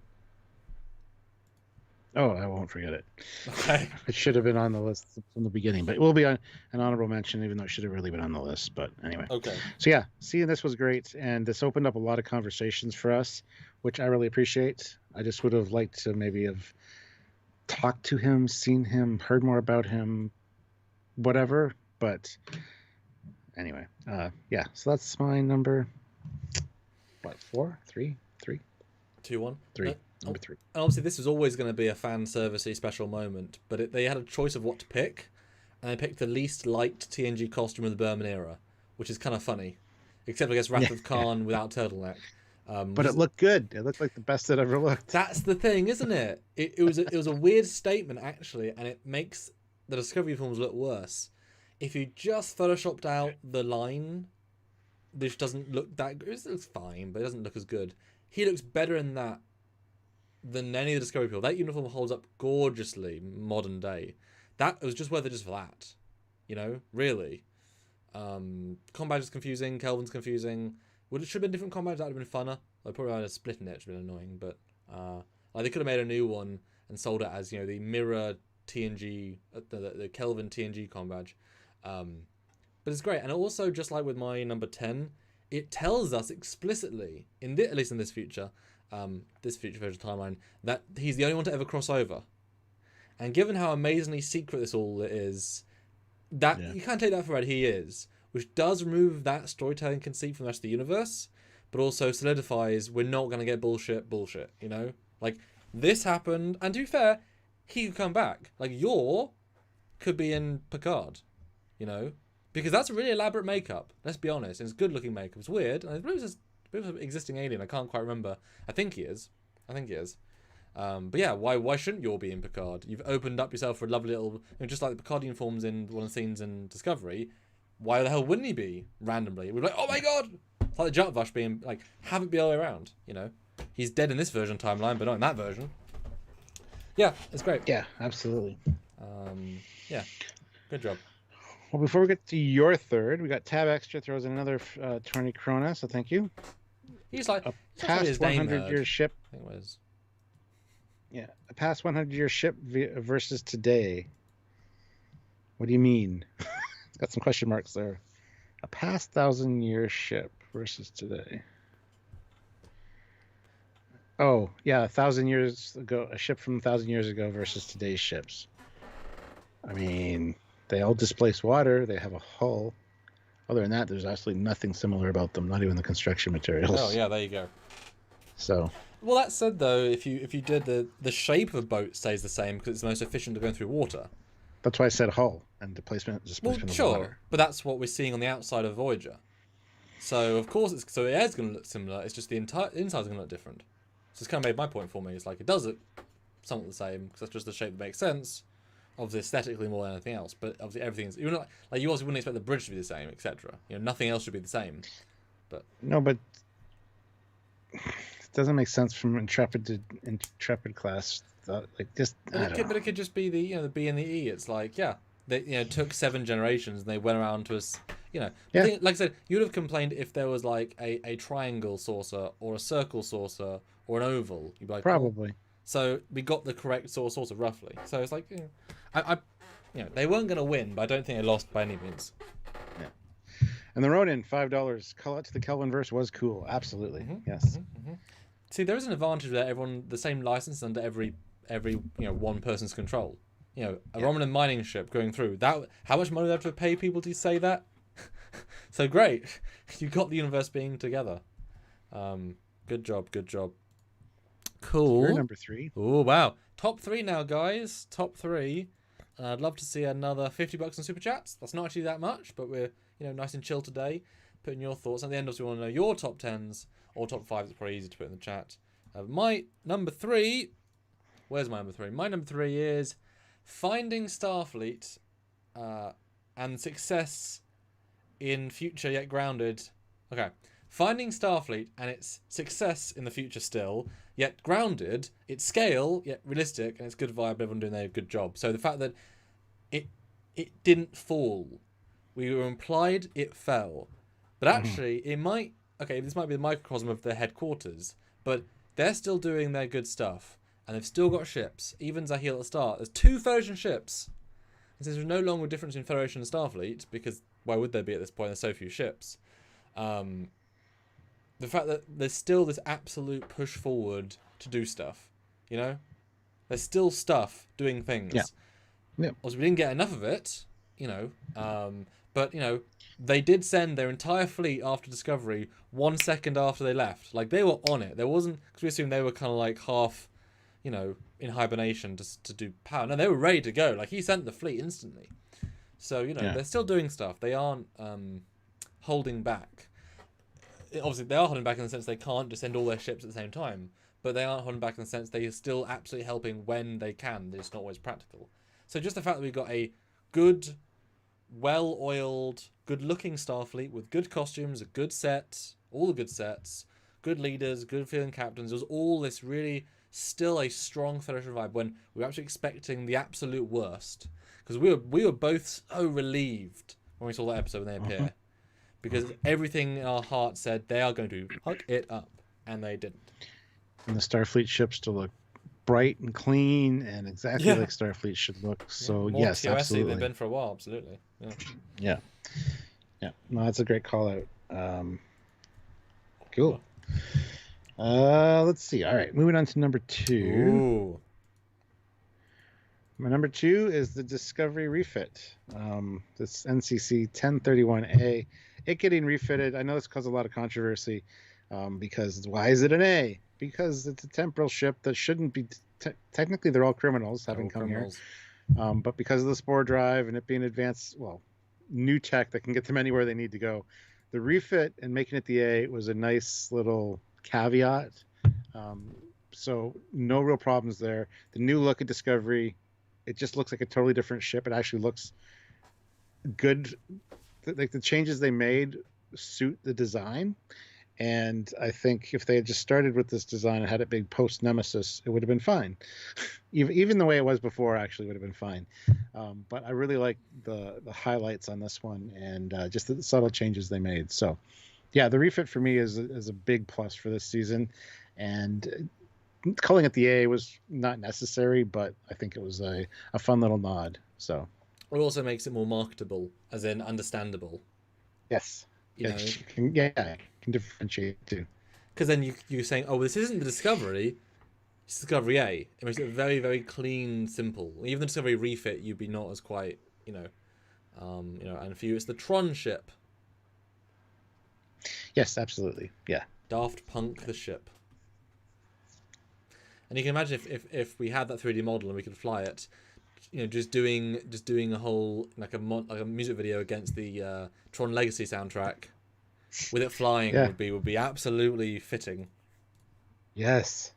Oh, I won't forget it. Okay. It should have been on the list from the beginning, but it will be on an honorable mention, even though it should have really been on the list. But anyway. Okay. So yeah, seeing this was great, and this opened up a lot of conversations for us, which I really appreciate. I just would have liked to maybe have talked to him, seen him, heard more about him, whatever. But anyway, yeah. So that's my number. What? 4, 3, 2, 1, 3. Number 3. And obviously, this was always going to be a fan servicey special moment, but they had a choice of what to pick, and they picked the least liked TNG costume of the Berman era, which is kind of funny, except I guess Wrath of Khan without turtleneck. But it looked good. It looked like the best it ever looked. That's the thing, isn't it? It was a weird statement actually, and it makes the Discovery films look worse. If you just photoshopped out the line, this doesn't look that good. It looks fine, but it doesn't look as good. He looks better in that than any of the Discovery people. That uniform holds up gorgeously modern day. That was just worth it just for that. Really. Combat is confusing, Kelvin's confusing. Would it should have been different combat, that would have been funner. They probably would have split in it, which would have been annoying, but like they could have made a new one and sold it as, the mirror TNG, the Kelvin TNG combat. But it's great. And also, just like with my number 10, it tells us explicitly, at least in this future version timeline, that he's the only one to ever cross over. And given how amazingly secret this all is, you can't take that for what he is, which does remove that storytelling conceit from the rest of the universe, but also solidifies we're not going to get bullshit, Like, this happened, and to be fair, he could come back. Like, Yor could be in Picard, Because that's a really elaborate makeup. Let's be honest. It's good looking makeup. It's weird. I believe it's an existing alien. I can't quite remember. I think he is. But yeah, why shouldn't you all be in Picard? You've opened up yourself for a lovely little, just like the Picardian forms in one of the scenes in Discovery. Why the hell wouldn't he be randomly? We'd be like, oh my god! It's like the Jatvash being like, have it be all the way around. He's dead in this version timeline, but not in that version. Yeah, it's great. Yeah, absolutely. Yeah, good job. Well, before we get to your third, we got Tab Extra throws in another 20 krona, so thank you. He's like a past 100-year ship. I think it was. Yeah, a past 100-year ship versus today. What do you mean? It's got some question marks there. A past 1,000-year ship versus today. Oh, yeah, 1,000 years ago, a ship from 1,000 years ago versus today's ships. I mean, they all displace water. They have a hull. Other than that, there's absolutely nothing similar about them. Not even the construction materials. Oh yeah, there you go. So. Well, that said, though, if you did the shape of boat stays the same because it's the most efficient to go through water. That's why I said hull and displacement of water. But that's what we're seeing on the outside of Voyager. So of course, it is going to look similar. It's just the inside is going to look different. So it's kind of made my point for me. It's like it does look somewhat the same because that's just the shape that makes sense. Obviously, aesthetically more than anything else, but obviously everything's you also wouldn't expect the bridge to be the same, etc. Nothing else should be the same. But it doesn't make sense from Intrepid to Intrepid class. But it could just be the B and the E. It's like they took 7 generations and they went around to us. Like I said, you would have complained if there was like a triangle saucer or a circle saucer or an oval. You'd be like probably. So we got the correct saucer roughly. So it's like they weren't going to win, but I don't think they lost by any means. Yeah. And the Ronin, $5. Call out to the Kelvin verse was cool. Absolutely. Yes. See, there is an advantage that everyone the same license under every one person's control. A Romulan mining ship going through that. How much money do they have to pay people to say that? So great, you got the universe being together. Good job. Cool. You're number 3. Oh wow, top 3 now, guys. Top 3. I'd love to see another $50 in super chats. That's not actually that much, but we're nice and chill today. Putting your thoughts at the end. Also, we want to know your top 10s or top 5s. It's probably easy to put in the chat. My number 3. Where's my number 3? My number 3 is finding Starfleet and success in future yet grounded. Okay. Finding Starfleet and its success in the future still, yet grounded, its scale, yet realistic, and its good vibe, everyone doing their good job. So the fact that it didn't fall. We were implied it fell. But actually, it might... Okay, this might be the microcosm of the headquarters, but they're still doing their good stuff. And they've still got ships. Even Zahil at the start. There's 2 Federation ships. And since there's no longer a difference in Federation and Starfleet, because why would there be at this point? There's so few ships. The fact that there's still this absolute push forward to do stuff. There's still stuff doing things. Yeah. Also, we didn't get enough of it, but, they did send their entire fleet after Discovery 1 second after they left. Like, they were on it. There wasn't... Because we assumed they were kind of like half... in hibernation to do power. No, they were ready to go. Like, he sent the fleet instantly. So, they're still doing stuff. They aren't holding back. Obviously, they are holding back in the sense they can't just send all their ships at the same time. But they aren't holding back in the sense they are still absolutely helping when they can. They're just not always practical. So just the fact that we've got a good, well-oiled, good-looking Starfleet with good costumes, a good set, all the good sets, good leaders, good-feeling captains. It was all this really... still a strong Federation vibe when we were actually expecting the absolute worst. Because we were both so relieved when we saw that episode when they appear. Because everything in our heart said they are going to hook it up. And they didn't. And the Starfleet ships still look bright and clean and exactly like Starfleet should look. So more yes, TOS-y absolutely. They've been for a while, absolutely. Yeah. No, that's a great call out. Cool. Let's see. All right, moving on to number 2. Ooh. My number 2 is the Discovery refit. This NCC 1031A. It getting refitted. I know this caused a lot of controversy because why is it an A? Because it's a temporal ship that shouldn't be. Technically, they're all criminals having come here. But because of the spore drive and it being advanced, well, new tech that can get them anywhere they need to go. The refit and making it the A was a nice little caveat. Um, so no real problems there. The new look at Discovery, it just looks like a totally different ship. It actually looks good. Like the changes they made suit the design. And I think if they had just started with this design and had it big post Nemesis, it would have been fine. Even the way it was before actually would have been fine. But I really like the highlights on this one and just the subtle changes they made. So, yeah, the refit for me is a big plus for this season. And calling it the A was not necessary, but I think it was a fun little nod. So it also makes it more marketable, as in understandable. Yes. You know? Can differentiate too. Because then you're saying, oh, this isn't the Discovery, it's Discovery A. It makes it very, very clean, simple. Even the Discovery refit, you'd be not as quite, and for you, it's the Tron ship. Yes, absolutely. Yeah. Daft Punk the ship. And you can imagine if we had that 3D model and we could fly it, just doing a whole like a music video against the Tron Legacy soundtrack. With it flying would be absolutely fitting. Yes.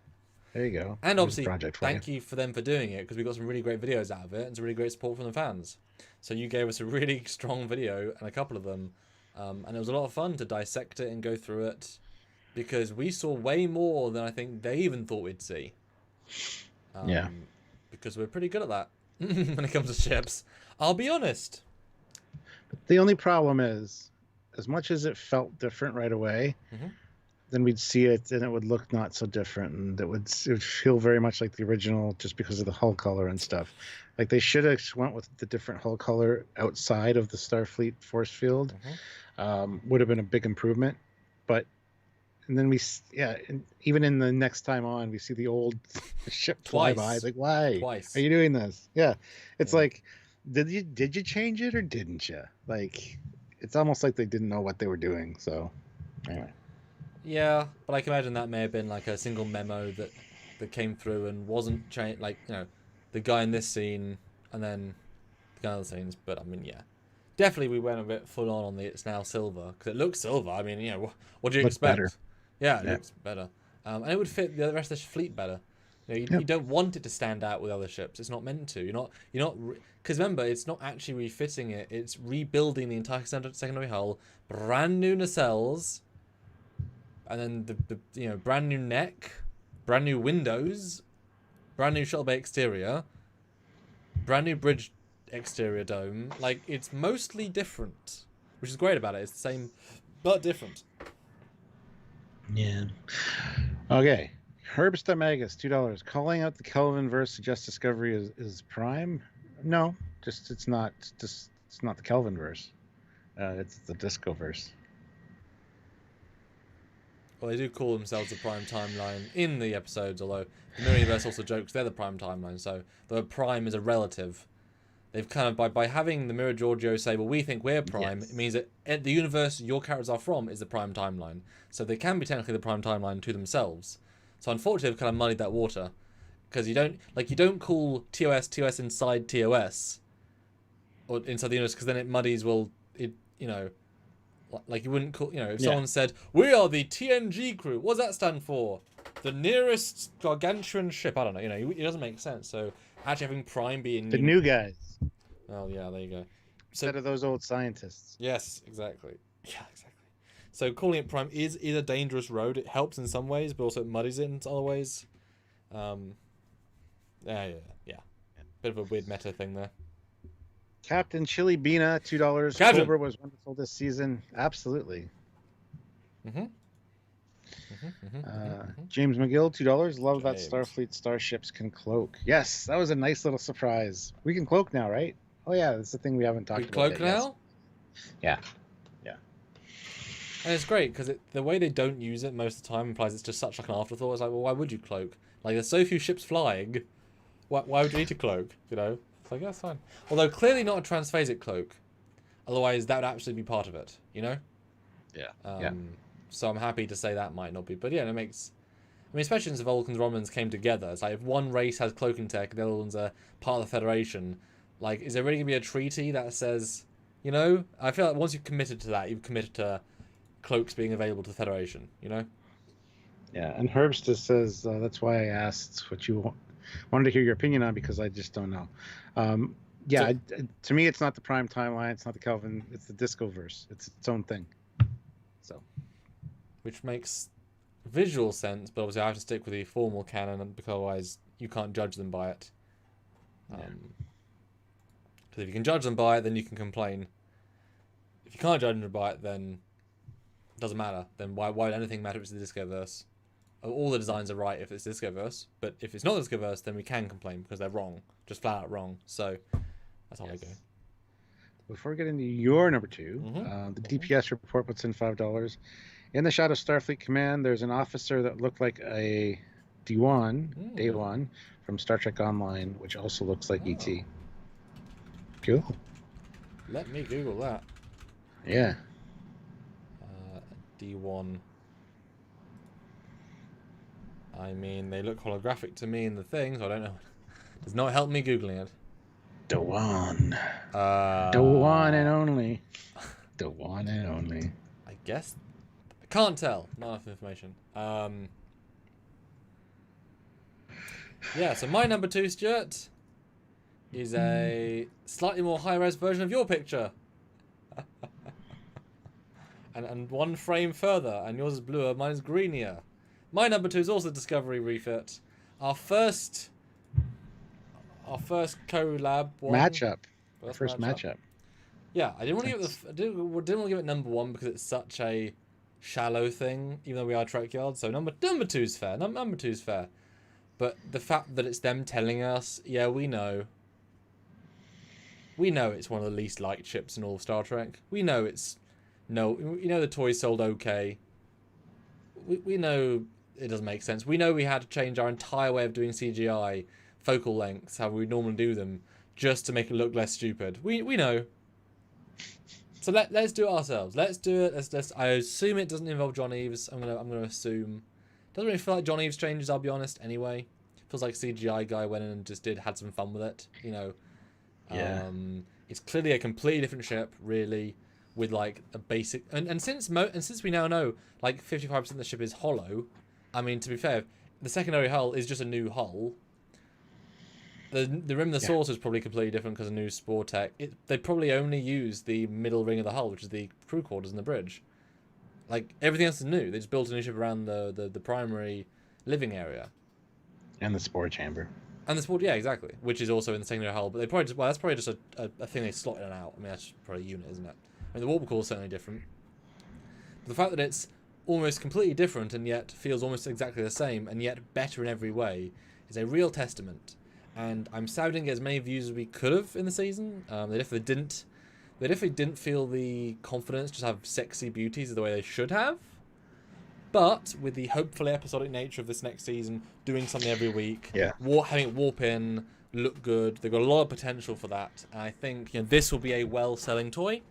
There you go. And obviously, thank you for them for doing it, because we got some really great videos out of it and some really great support from the fans. So you gave us a really strong video and a couple of them. And it was a lot of fun to dissect it and go through it, because we saw way more than I think they even thought we'd see. Because we're pretty good at that when it comes to ships. I'll be honest. The only problem is, as much as it felt different right away, then we'd see it and it would look not so different, and it would feel very much like the original just because of the hull color and stuff. Like they should have went with the different hull color outside of the Starfleet force field. Would have been a big improvement. But and then and even in the next time on, we see the old ship fly by. It's like, why are you doing this? Yeah, it's like, did you change it or didn't you? Like, it's almost like they didn't know what they were doing. So, anyway. Yeah, but I can imagine that may have been like a single memo that came through and wasn't changed. Like, the guy in this scene and then the guy in other scenes. But I mean, yeah, definitely we went a bit full on the it's now silver, because it looks silver. I mean, what do you expect? Better. Yeah, it looks better, and it would fit the rest of the fleet better. You don't want it to stand out with other ships. It's not meant to. You're not because remember, it's not actually refitting it. It's rebuilding the entire secondary hull, brand new nacelles, and then the brand new neck, brand new windows, brand new shuttle bay exterior, brand new bridge exterior dome. Like, it's mostly different, which is great about it. It's the same but different. Yeah. Okay. Herbster Magus, $2. Calling out the Kelvin verse suggests Discovery is prime. No, it's not the Kelvin verse. It's the Disco verse. Well, they do call themselves the prime timeline in the episodes, although the Mirror Universe also jokes they're the prime timeline. So the prime is a relative. They've kind of by having the Mirror Giorgio say, well, we think we're prime. Yes. It means that the universe your characters are from is the prime timeline. So they can be technically the prime timeline to themselves. So unfortunately, they've kind of muddied that water, because you don't call TOS inside TOS or inside the universe, because then it muddies. Like you wouldn't call if someone said we are the TNG crew. What does that stand for? The nearest gargantuan ship. I don't know. It doesn't make sense. So actually having prime be in the new guys. Oh yeah, there you go. Instead of those old scientists. Yes, exactly. Yeah, exactly. So calling it prime is a dangerous road. It helps in some ways, but also it muddies it in other ways. Yeah. Bit of a weird meta thing there. Captain Chili Bina, $2. Cobra was wonderful this season. Absolutely. James McGill, $2. Love that Starfleet starships can cloak. Yes, that was a nice little surprise. We can cloak now, right? Oh yeah, that's the thing we haven't talked about. Cloak now? Yes. Yeah. And it's great because the way they don't use it most of the time implies it's just such like an afterthought. It's like, well, why would you cloak? Like, there's so few ships flying. Why would you need to cloak? It's like, that's fine. Although clearly not a transphasic cloak. Otherwise, that would actually be part of it. Yeah. So I'm happy to say that might not be. But yeah, it makes. I mean, especially since the Vulcans Romans came together. It's like if one race has cloaking tech and the other ones are part of the Federation. Like, is there really gonna be a treaty that says You know, I feel like once you've committed to that, you've committed to cloaks being available to the Federation. You know. Yeah, and Herbst just says that's why I asked what you wanted to hear your opinion on, because I just don't know. Yeah, to me, it's not the Prime timeline. It's not the Kelvin. It's the Discoverse. It's its own thing. So, which makes visual sense, but obviously I have to stick with the formal canon because otherwise you can't judge them by it. Because if you can judge them by it, then you can complain. If you can't judge them by it, then it doesn't matter. Then why would anything matter if it's the Discoverse? All the designs are right if it's Discoverse, but if it's not Discoverse, then we can complain because they're wrong, just flat out wrong. So that's how I go. Before we get into your number two, the DPS report puts in $5. In the Shadow Starfleet Command, there's an officer that looked like a Day-One from Star Trek Online, which also looks like E.T. Cool. Let me Google that. Yeah. D1. I mean, they look holographic to me in the thing, so I don't know. Does not help me Googling it. The one. The one and only. The one and only. I guess. I can't tell. Not enough information. Yeah, so my number two, Stuart, is a slightly more high-res version of your picture. and one frame further, and yours is bluer, mine is greenier. My number two is also Discovery refit. Our first collab one. Matchup. First matchup. Yeah, I didn't want to give it didn't want to give it number one because it's such a shallow thing, even though we are Trekyards. So number two's fair. Number two's fair. But the fact that it's them telling us, yeah, we know it's one of the least liked ships in all of Star Trek. We know the toys sold okay. We know it doesn't make sense. We know we had to change our entire way of doing CGI, focal lengths, how we normally do them, just to make it look less stupid. We know. So let's do it ourselves. Let's do it. Let's. I assume it doesn't involve John Eves. I'm gonna assume. Doesn't really feel like John Eves changes. I'll be honest. Anyway, feels like CGI guy went in and just had some fun with it. You know. Yeah. It's clearly a completely different ship, really, with like a basic. And since we now know like 55% of the ship is hollow. I mean, to be fair, the secondary hull is just a new hull. The rim of the saucer is probably completely different because of new spore tech. They probably only use the middle ring of the hull, which is the crew quarters and the bridge. Like, everything else is new. They just built a new ship around the primary living area. And the spore chamber. And the spore, yeah, exactly. Which is also in the secondary hull. But they probably that's probably just a thing they slot in and out. I mean, that's probably a unit, isn't it? I mean, the warp core is certainly different. But the fact that it's almost completely different and yet feels almost exactly the same and yet better in every way is a real testament. And I'm sad we didn't get as many views as we could have in the season. They definitely didn't feel the confidence to have sexy beauties the way they should have. But with the hopefully episodic nature of this next season, doing something every week, having it warp in, look good, they've got a lot of potential for that. And I think this will be a well-selling toy.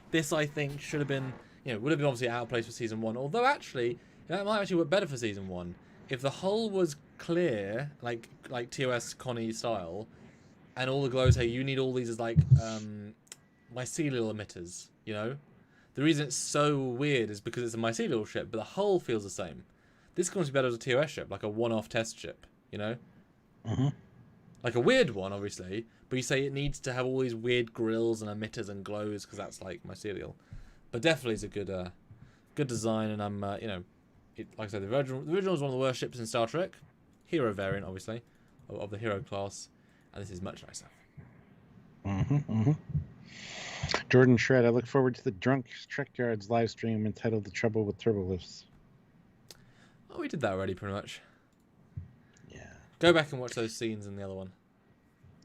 This, I think, should have been, would have been obviously out of place for season one. Although actually, that might actually work better for season one if the hull was clear, like TOS Connie style, and all the glows say you need all these as like mycelial emitters. The reason it's so weird is because it's a mycelial ship, but the hull feels the same. This comes better as a TOS ship, like a one-off test ship. Mm-hmm. Like a weird one, obviously, but you say it needs to have all these weird grills and emitters and glows because that's like mycelial. But definitely it's a good design, and I'm like I said, the original is one of the worst ships in Star Trek, hero variant obviously, of the hero class, and this is much nicer. Jordan Shred, I look forward to the Drunk Trekyards live stream entitled "The Trouble with Turbo Lifts." Oh, we did that already, pretty much. Yeah. Go back and watch those scenes in the other one.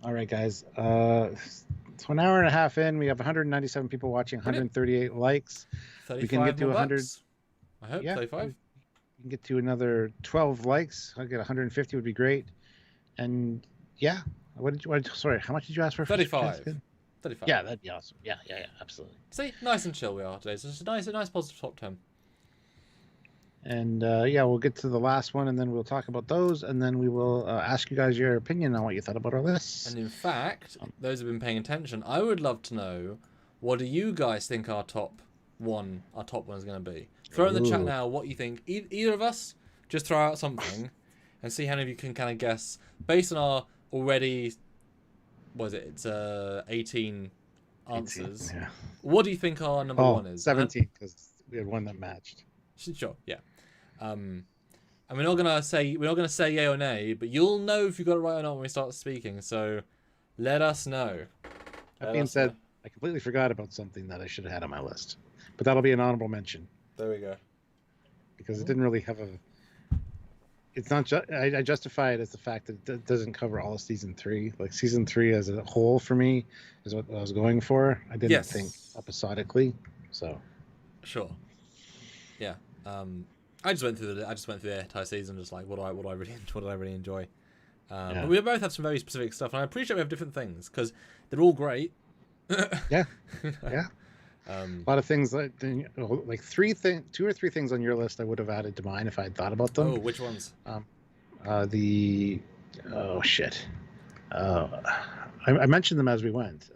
All right, guys. So an hour and a half in, we have 197 people watching, 138 likes. 35 we can get to 100. Bucks. I hope 35. We can get to another 12 likes. I'll get 150 would be great. And yeah, sorry, how much did you ask for? 35. 35. Yeah, that'd be awesome. Yeah, absolutely. See, nice and chill we are today. So it's a nice positive top 10. And we'll get to the last one, and then we'll talk about those, and then we will ask you guys your opinion on what you thought about our lists. And in fact, those who have been paying attention, I would love to know What do you guys think our top one is going to be? Throw in the chat now what you think. Either of us, just throw out something and see how many of you can kind of guess based on our already, it's 18 answers. 18, yeah. What do you think our number one is? 17, because we had one that matched. Sure, yeah. And we're not gonna say yay or nay, but you'll know if you got it right or not when we start speaking. So let us know. That being said, I completely forgot about something that I should have had on my list, but that'll be an honorable mention. There we go. Because it didn't really have a. It's not. I justify it as the fact that it doesn't cover all of season 3. Like season 3 as a whole for me is what I was going for. I didn't think episodically, so. Sure. Yeah. I just went through the entire season, just like what did I really enjoy. But we both have some very specific stuff, and I appreciate we have different things because they're all great. Yeah. A lot of things like 2 or 3 things on your list I would have added to mine if I had thought about them. Oh, which ones? I mentioned them as we went.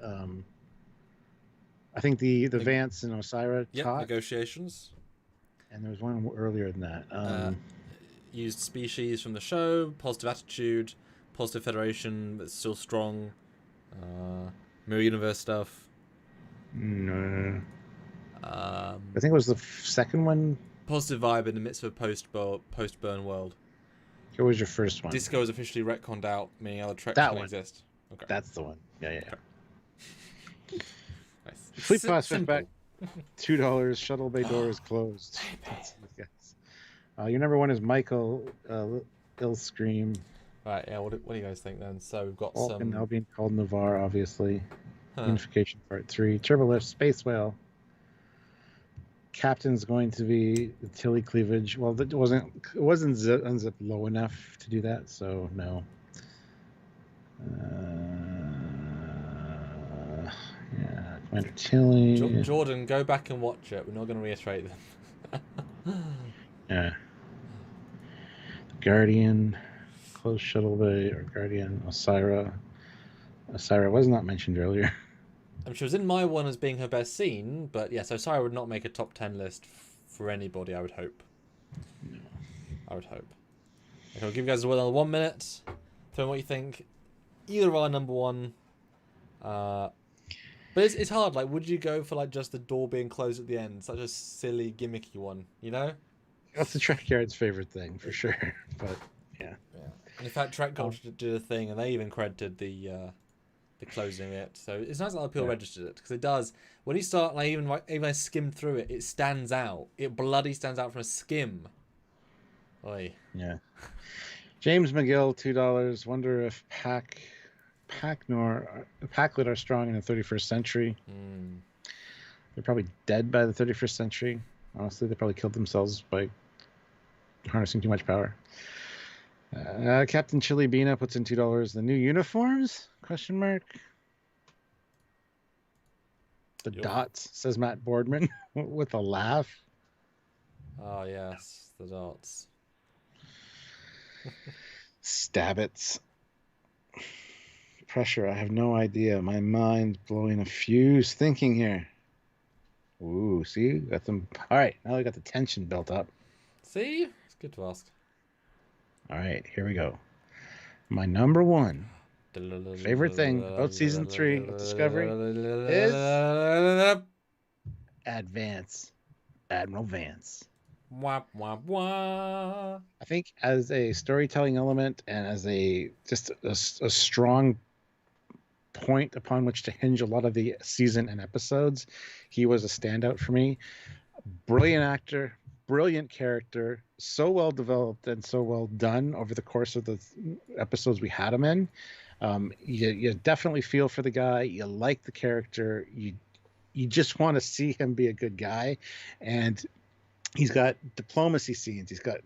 I think the Vance and Osira talk. Negotiations. And there was one earlier than that. Used species from the show, positive attitude, positive federation, but still strong. Mirror universe stuff. No. I think it was the second one. Positive vibe in the midst of a post-burn world. What was your first one? Disco is officially retconned out, meaning other treks can exist. Okay. That's the one. Yeah. Okay. Nice. Fleet Pass went back $2. Shuttle bay door is closed. Your number one is Michael Illscream. Right, yeah, what do you guys think then? So we've got Vulcan some... now being called Navarre, obviously. Unification Part 3. Turbolift, Space Whale. Captain's going to be the Tilly Cleavage. Well, it wasn't unzip low enough to do that, so no. Commander Tilly. Jordan, go back and watch it. We're not going to reiterate them. Yeah. Guardian, Closed Shuttle Bay, or Guardian, Osira. Osira was not mentioned earlier. She was in my one as being her best scene, but yes, Osira would not make a top 10 list for anybody, I would hope. No. I would hope. Okay, I'll give you guys another 1 minute. Tell me what you think. Either of our number one. But it's hard. Like, would you go for like just the door being closed at the end? Such a silly, gimmicky one, you know? That's the Trekyards' favorite thing, for sure. But, yeah. And in fact, Trekyards did a thing, and they even credited the closing it. So it's nice that other people registered it, because it does. When you start, like, even I skimmed through it, it stands out. It bloody stands out from a skim. Oy. Yeah. James McGill, $2. Wonder if Packlet are strong in the 31st century. They're probably dead by the 31st century. Honestly, they probably killed themselves by harnessing too much power. Captain Chili Beana puts in $2. The new uniforms? Question mark. The dots, says Matt Boardman with a laugh. Oh yes, the dots. Stabbits. Pressure, I have no idea. My mind's blowing a fuse thinking here. Ooh, see? Got them. All right, now we got the tension built up. See? It's good to ask. All right, here we go. My number one favorite thing about season 3 of Discovery is Admiral Vance. Wah, wah, wah. I think as a storytelling element and as a strong point upon which to hinge a lot of the season and episodes, he was a standout for me. Brilliant actor, brilliant character, so well developed and so well done over the course of the episodes we had him in. You definitely feel for the guy. You like the character. You just want to see him be a good guy. And he's got diplomacy scenes. He's got,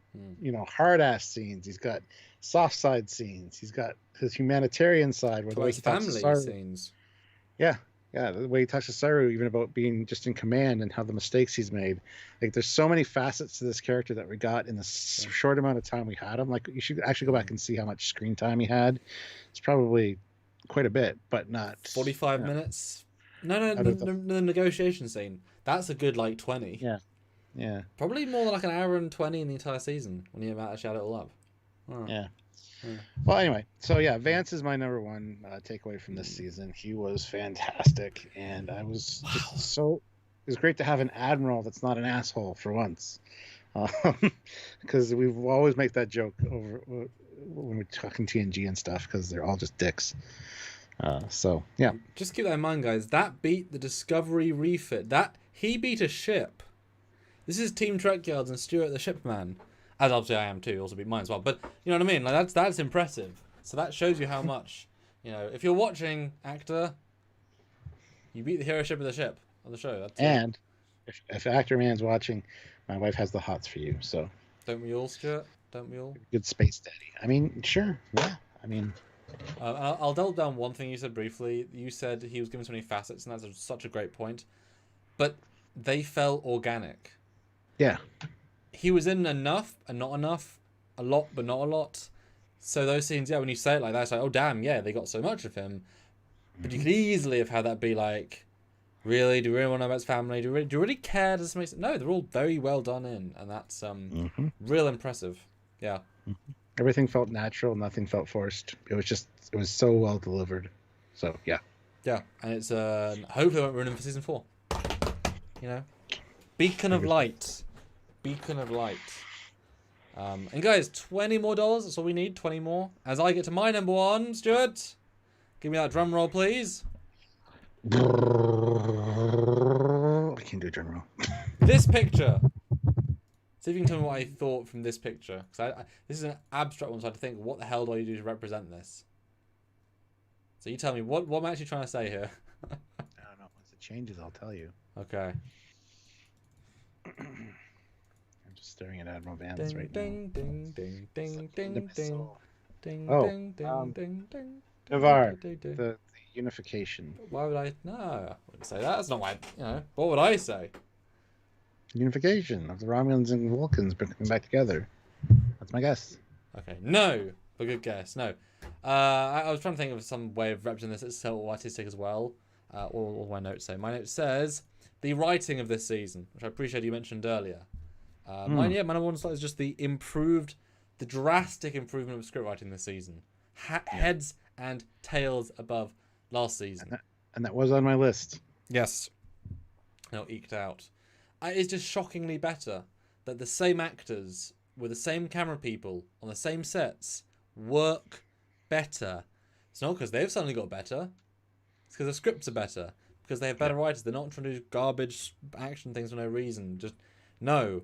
hard ass scenes. He's got soft side scenes. He's got his humanitarian side where the way he talks to Saru. Scenes. Yeah, the way he talks to Saru, even about being just in command and how the mistakes he's made. Like, there's so many facets to this character that we got in the short amount of time we had him. Like, you should actually go back and see how much screen time he had. It's probably quite a bit, but not 45 minutes. No, the negotiation scene. That's a good like 20. Yeah. Yeah. Probably more than like an hour and 20 in the entire season when you actually add it all up. Oh. Yeah. Yeah. Well, anyway, so yeah, Vance is my number one takeaway from this season. He was fantastic, and I was just so. It was great to have an admiral that's not an asshole for once, because we always make that joke over when we're talking TNG and stuff, because they're all just dicks. So yeah, just keep that in mind, guys. That beat the Discovery refit. That he beat a ship. This is Team Trekyards and Stuart the Shipman. As obviously I am too, also beat mine as well. But you know what I mean? Like that's impressive. So that shows you how much, if you're watching, actor, you beat the hero ship of the ship on the show. That's and if Actor Man's watching, my wife has the hots for you. So don't we all, Stuart? Don't we all? Good space daddy. I mean, sure. Yeah. I mean, I'll delve down one thing you said briefly. You said he was given so many facets, and that's such a great point. But they felt organic. Yeah. He was in enough and not enough, a lot but not a lot. So those scenes, when you say it like that, it's like, oh damn, yeah, they got so much of him. But you could easily have had that be like, really, do we really want to know about his family? Do you really care? Does this make sense? No, they're all very well done in, and that's real impressive. Yeah. Everything felt natural, nothing felt forced. It was so well delivered. So yeah. Yeah, and it's hopefully it won't ruin him for season 4. Beacon of light. Beacon of light. And guys, $20 more. That's all we need. 20 more. As I get to my number one, Stuart, give me that drum roll, please. I can't do a drum roll. This picture. See if you can tell me what I thought from this picture. Because this is an abstract one, so I had to think, what the hell do I do to represent this? So you tell me, what am I actually trying to say here? I don't know. Once it changes, I'll tell you. Okay. I'm just staring at Admiral Vance right now. Ding, ding, ding, ding, ding, ding, ding, Oh, ding, ding, ding, ding. Navarre, the unification. Why would I? No, I wouldn't say that. That's not why. What would I say? Unification of the Romulans and Vulcans coming back together. That's my guess. Okay, no, a good guess. No, I was trying to think of some way of representing this that's so artistic as well. All my notes say. My note says the writing of this season, which I appreciate you mentioned earlier. My number one slide is just the drastic improvement of script writing this season. Heads and tails above last season. And that was on my list. Yes. No, eked out. It's just shockingly better that the same actors with the same camera people on the same sets work better. It's not because they've suddenly got better. It's because the scripts are better. Because they have better writers. They're not trying to do garbage action things for no reason. No.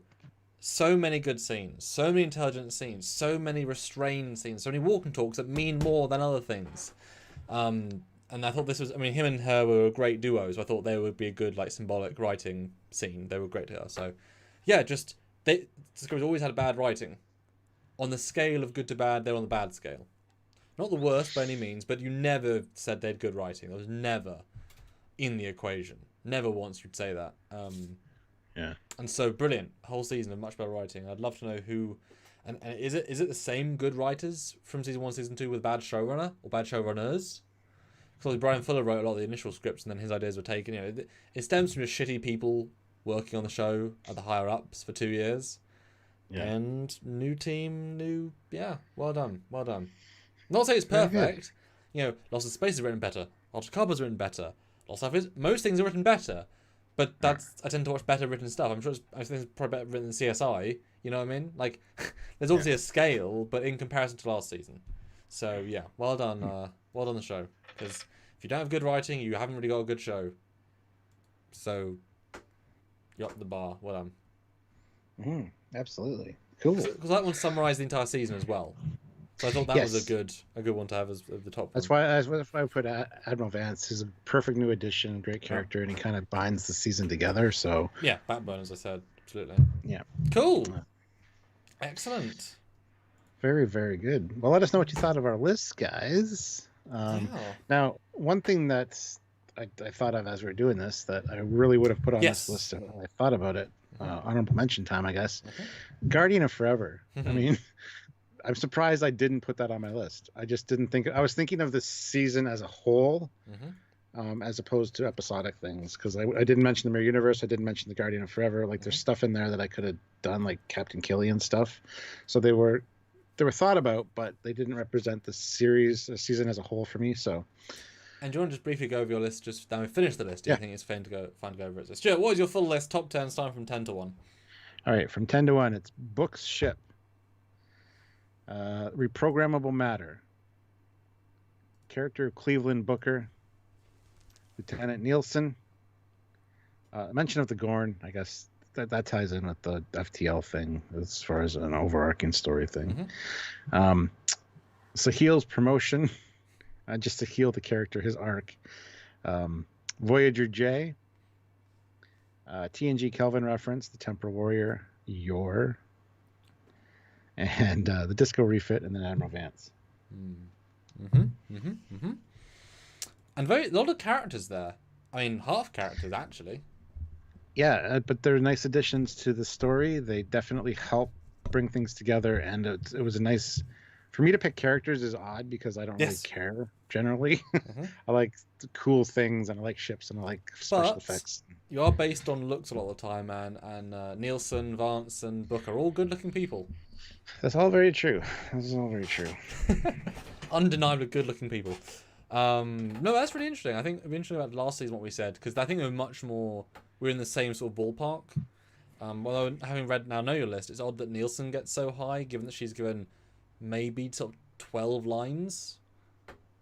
So many good scenes. So many intelligent scenes. So many restrained scenes. So many walk and talks that mean more than other things. And I thought this was... him and her were a great duo. So I thought they would be a good, symbolic writing scene. They were great together. So, yeah, Discovery's always had bad writing. On the scale of good to bad, they're on the bad scale. Not the worst by any means, but you never said they had good writing. There was never in the equation. Never once you'd say that. Yeah. And so brilliant. Whole season of much better writing. I'd love to know who... And is it the same good writers from season 1, season 2 with bad showrunner or bad showrunners? Because Brian Fuller wrote a lot of the initial scripts and then his ideas were taken. It stems from just shitty people working on the show at the higher ups for 2 years. Yeah. And new team, well done. Not saying it's perfect. Lost of Space is written better. Lost of Carbon's written better. Most things are written better. But I tend to watch better written stuff. I think it's probably better written than CSI. You know what I mean? There's obviously a scale, but in comparison to last season. So, yeah, well done. Well done the show. Because if you don't have good writing, you haven't really got a good show. So, you're up the bar. Well done. Absolutely. Cool. Because that one summarised the entire season as well. So I thought that was a good one to have as the top. That's why I put Admiral Vance. He's a perfect new addition, great character, and he kind of binds the season together. So yeah, backbone, as I said, absolutely. Yeah. Cool. Excellent. Very, very good. Well, let us know what you thought of our list, guys. Now, one thing that I thought of as we were doing this that I really would have put on this list if I thought about it. Honorable mention time, I guess. Okay. Guardian of Forever. I'm surprised I didn't put that on my list. I just didn't think... I was thinking of this season as a whole, as opposed to episodic things. Because I didn't mention the Mirror Universe. I didn't mention the Guardian of Forever. Like there's stuff in there that I could have done, like Captain Killian stuff. So they were thought about, but they didn't represent the season as a whole for me. So. And do you want to just briefly go over your list? Just then we finish the list. Do you Yeah. think it's fine to go over it? So, Stuart, what is your full list? Top 10, starting from 10 to 1. All right, from 10 to 1, it's Bookship, Reprogrammable Matter, character Cleveland Booker, Lieutenant Nielsen, mention of the Gorn. I guess that ties in with the FTL thing as far as an overarching story thing. So Shils Promotion, just to heal the character, his arc. Voyager J, TNG Kelvin reference, the Temporal Warrior, and the Disco Refit, and then Admiral Vance. And a lot of characters there. I mean, half characters, actually. Yeah, but they're nice additions to the story. They definitely help bring things together, and it was a nice... For me to pick characters is odd because I don't really care, generally. I like cool things, and I like ships, and I like special effects. You are based on looks a lot of the time, man. And Nielsen, Vance, and Book are all good-looking people. That's all very true. Undeniably good-looking people. No, that's really interesting. I think it'd be interesting about last season what we said, because I think we're in the same sort of ballpark. Although, having know your list, it's odd that Nielsen gets so high, given that she's given maybe sort of 12 lines,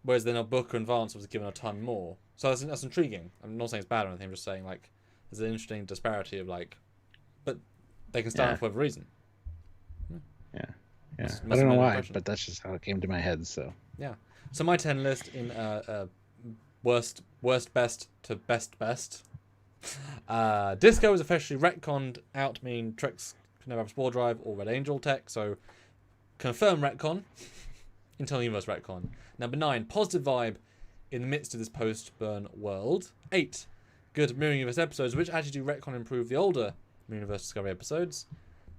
whereas then a Booker and Vance was given a ton more. So that's intriguing. I'm not saying it's bad or anything. I'm just saying like there's an interesting disparity of like, but they can stand for whatever reason. Yeah. I don't know why, but that's just how it came to my head. So yeah. So my 10 list in worst best to best. Disco is officially retconned out, meaning Trek's never have Spore Drive or Red Angel tech. So confirm retcon. Internal Universe retcon. Number 9, positive vibe in the midst of this post-burn world. 8, good Mirror Universe episodes, which actually do retcon improve the older Mirror Universe Discovery episodes.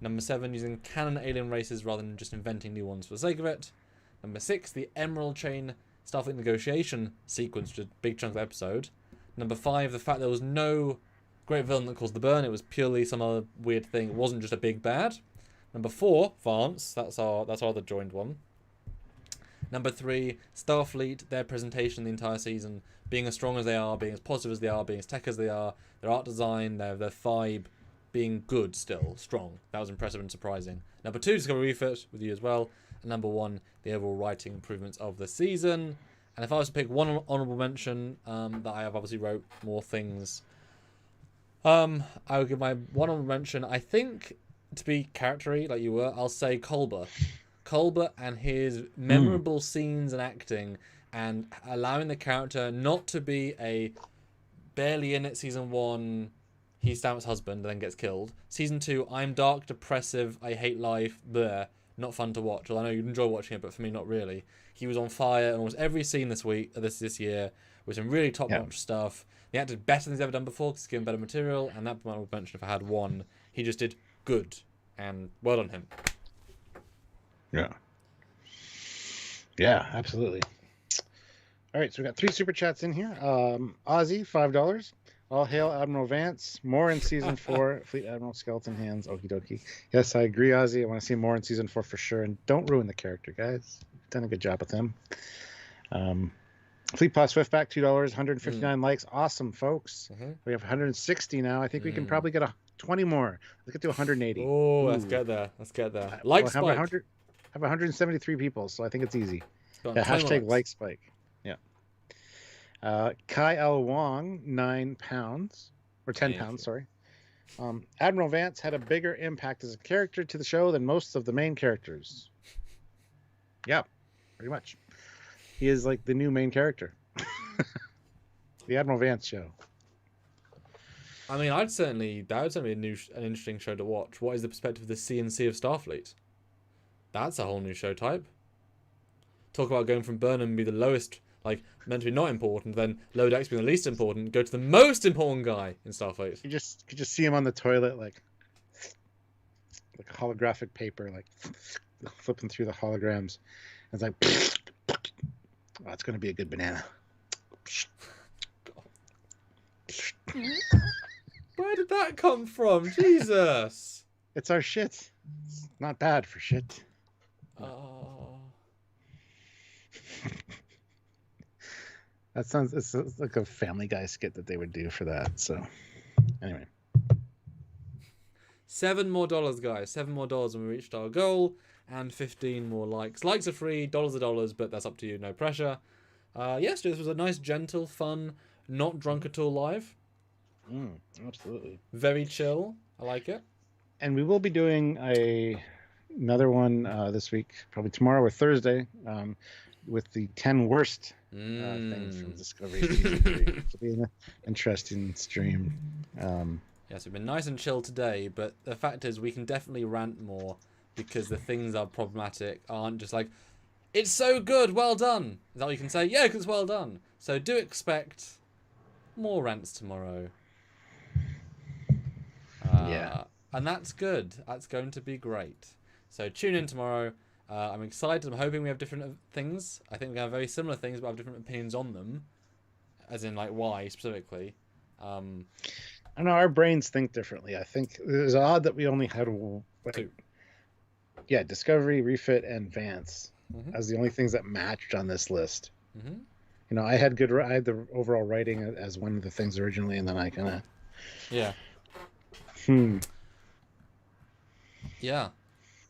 Number 7, using canon alien races rather than just inventing new ones for the sake of it. Number 6, the Emerald Chain Starfleet negotiation sequence, which is a big chunk of the episode. Number 5, the fact there was no great villain that caused the burn. It was purely some other weird thing. It wasn't just a big bad. Number 4, Vance. That's our other joined one. Number 3, Starfleet, their presentation the entire season, being as strong as they are, being as positive as they are, being as tech as they are, their art design, their vibe, being good still, strong. That was impressive and surprising. Number 2, Discovery Refit with you as well. And number 1, the overall writing improvements of the season. And if I was to pick one honourable mention, that I have obviously wrote more things, I would give my one honourable mention, I think, to be character-y, like you were, I'll say Culber. Culber and his memorable scenes and acting, and allowing the character not to be a barely in it season 1, he's Stamets' husband and then gets killed. Season 2, I'm dark, depressive, I hate life, bleh, not fun to watch. Well, I know you enjoy watching it, but for me, not really. He was on fire in almost every scene this year, with some really top-notch stuff. The actor did better than he's ever done before because he's given better material, and that I would mention if I had one. He just did good, and well done him. Yeah, absolutely. All right, so we got 3 super chats in here. Ozzy, $5. All hail Admiral Vance. More in season 4. Fleet Admiral Skeleton Hands. Okie dokie. Yes, I agree, Ozzy. I want to see more in season 4 for sure. And don't ruin the character, guys. You've done a good job with him. Fleet Plus Swiftback, $2. 159 likes. Awesome, folks. We have 160 now. I think we can probably get 20 more. Let's get to 180. Oh, let's get there. Like spike. I have 173 people, so I think it's easy. Yeah, hashtag like spike. Yeah. Kai L. Wong, 9 pounds. Or 10 pounds, sorry. Admiral Vance had a bigger impact as a character to the show than most of the main characters. Yeah, pretty much. He is like the new main character. The Admiral Vance show. I mean, that would certainly be an interesting show to watch. What is the perspective of the CNC of Starfleet? That's a whole new show type. Talk about going from Burnham be the lowest, like meant to be not important, then Lower Decks being the least important, go to the most important guy in Starfleet. You just see him on the toilet, like holographic paper, like flipping through the holograms. It's like, oh, it's going to be a good banana. Where did that come from? Jesus. It's our shit. It's not bad for shit. Oh. That sounds, it's like a Family Guy skit that they would do for that. So, anyway. $7 more, guys. $7 more when we reached our goal, and 15 more likes. Likes are free, dollars are dollars, but that's up to you. No pressure. Yes, this was a nice, gentle, fun, not drunk at all live. Absolutely. Very chill. I like it. And we will be doing another one this week, probably tomorrow or Thursday, with the 10 worst things from Discovery Season 3. It'll be an interesting stream. Yes, we've been nice and chill today, but the fact is we can definitely rant more because the things are problematic aren't just like, it's so good, well done. Is that what you can say? Yeah, because it's well done. So do expect more rants tomorrow. Yeah. And that's good. That's going to be great. So tune in tomorrow. I'm excited. I'm hoping we have different things. I think we have very similar things, but have different opinions on them. As in, like, why specifically. I know our brains think differently. I think it was odd that we only had two. Yeah, Discovery, Refit, and Vance as the only things that matched on this list. Mm-hmm. You know, I had the overall writing as one of the things originally, and then I kind of... Yeah. Yeah.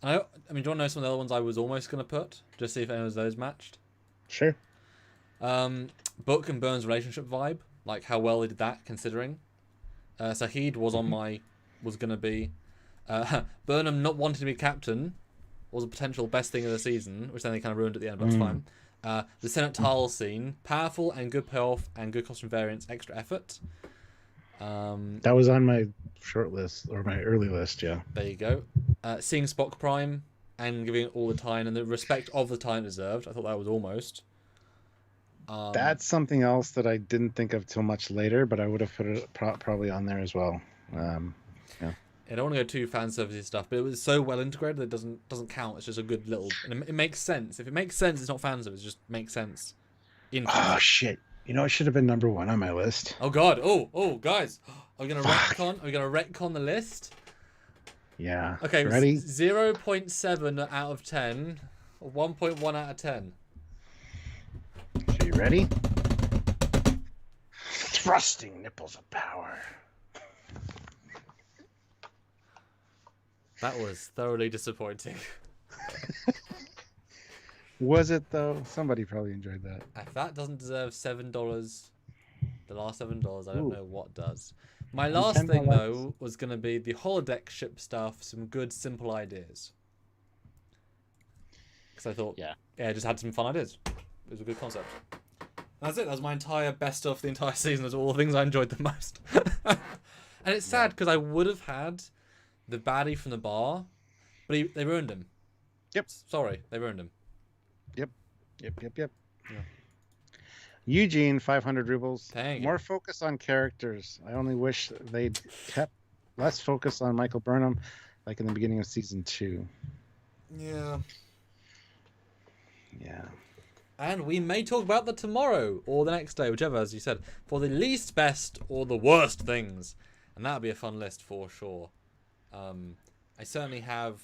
I mean, do you want to know some of the other ones I was almost going to put? Just see if any of those matched? Sure. Book and Burn's relationship vibe. Like, how well they did that, considering. Sahid was on was going to be. Burnham not wanting to be captain was a potential best thing of the season, which then they kind of ruined at the end, but it's fine. The Senate Tal scene. Powerful and good payoff and good costume variants, extra effort. That was on my short list, or my early list, yeah. There you go. Seeing Spock Prime and giving it all the time and the respect of the time deserved. I thought that was almost. That's something else that I didn't think of till much later, but I would have put it probably on there as well. Yeah. I don't want to go too fan servicey stuff, but it was so well integrated that it doesn't count. It's just a good little, and it makes sense. If it makes sense, it's not fan service. It just makes sense. Oh shit! You know, it should have been number 1 on my list. Oh god! Oh guys, are we gonna retcon? Are we gonna retcon the list? Yeah. Okay. Ready? 0.7 out of 10, or 1.1 out of 10. Are you ready? Thrusting nipples of power. That was thoroughly disappointing. Was it though? Somebody probably enjoyed that. If that doesn't deserve $7, the last $7, I don't know what does. My last thing though was going to be the holodeck ship stuff. Some good simple ideas. Because I thought, yeah, it just had some fun ideas. It was a good concept. That's it. That was my entire best of the entire season. Those are all the things I enjoyed the most. And it's sad because I would have had the baddie from the bar, but they ruined him. Yep. Sorry, they ruined him. Yep. Yeah. Eugene, 500 rubles. Thank More you. focus on characters. I only wish they'd kept less focus on Michael Burnham, like in the beginning of season 2. Yeah. Yeah. And we may talk about that tomorrow or the next day, whichever, as you said, for the least best or the worst things. And that'll be a fun list for sure. I certainly have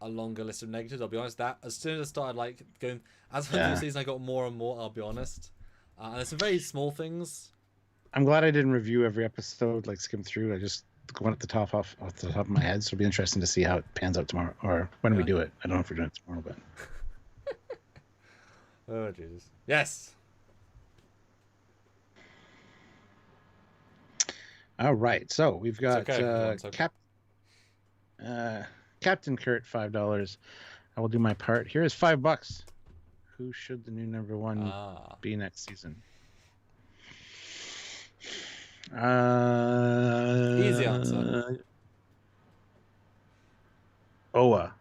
a longer list of negatives, I'll be honest. That as soon as I started like going, as I went through the season, I got more and more, I'll be honest. And there's some very small things. I'm glad I didn't review every episode, like skim through. I just went at the top off the top of my head, so it'll be interesting to see how it pans out tomorrow, or when we do it. I don't know if we're doing it tomorrow, but... Oh, Jesus. Yes! All right, so we've got Captain Kurt, $5. I will do my part. Here is $5. Who should the new number 1 be next season? Easy answer. Oa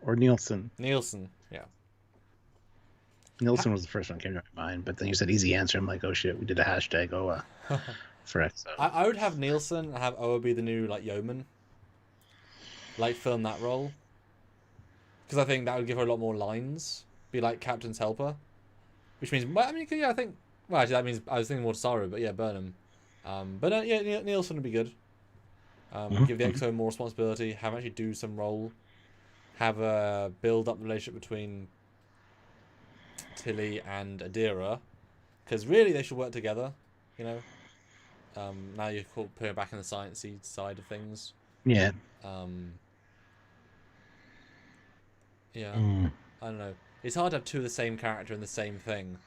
or Nielsen. Nielsen, yeah. Nielsen was the first one that came to my mind, but then you said easy answer. I'm like, oh shit, we did a hashtag Oa for X. I would have Nielsen and have Oa be the new like yeoman. Like film that role. Because I think that would give her a lot more lines. Be like Captain's helper. Which means, I mean, yeah, I think, well actually that means, I was thinking more Saru, but yeah, Burnham. But yeah, Nielsen would be good. Give the XO more responsibility. Have him actually do some role. Have a build up the relationship between Tilly and Adira, because really they should work together. You know. Now you're putting it back in the sciencey side of things. Yeah. Yeah. I don't know. It's hard to have two of the same character in the same thing.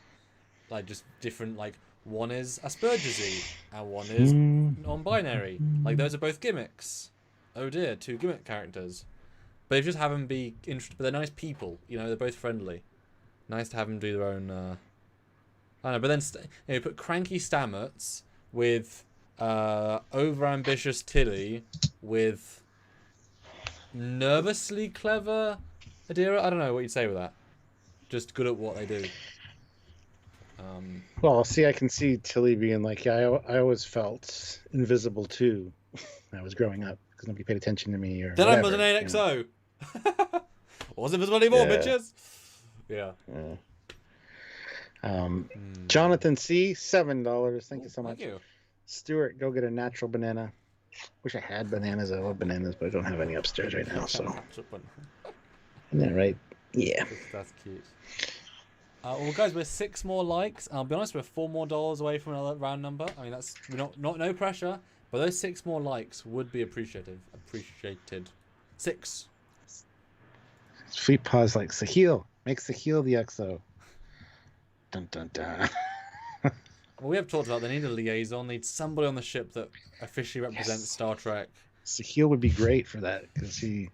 Like, just different, like, one is Aspergersy, and one is non-binary. Like, those are both gimmicks. Oh dear, two gimmick characters. But if you just have them be interesting, but they're nice people, you know, they're both friendly. Nice to have them do their own, I don't know, but then, you put cranky Stamets with, over-ambitious Tilly with nervously clever Adira. I don't know what you'd say with that. Just good at what they do. Well, see, I can see Tilly being like, yeah, I always felt invisible too when I was growing up because nobody paid attention to me or Then whatever, I was an AXO. Wasn't invisible anymore, bitches. Yeah. Jonathan C, $7. Thank you so much. Thank you. Stuart, go get a natural banana. Wish I had bananas. I love bananas, but I don't have any upstairs right now. So, isn't that right? Yeah. That's cute. Well, guys, we're 6 more likes. I'll be honest, we're $4 more away from another round number. I mean, that's no pressure, but those 6 more likes would be appreciated. 6. Sweet Paws like Sahil. Make Sahil the XO. Dun dun dun. Well, we have talked about they need a liaison. They need somebody on the ship that officially represents Star Trek. Sahil would be great for that because he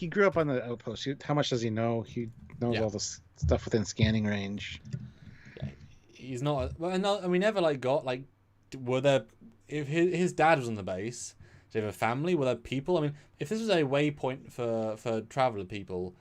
grew up on the outpost. How much does he know? He knows all the stuff within scanning range. Yeah, he's not. Well, no, and we never got were there? If his dad was on the base, did he have a family? Were there people? I mean, if this was a waypoint for traveler people.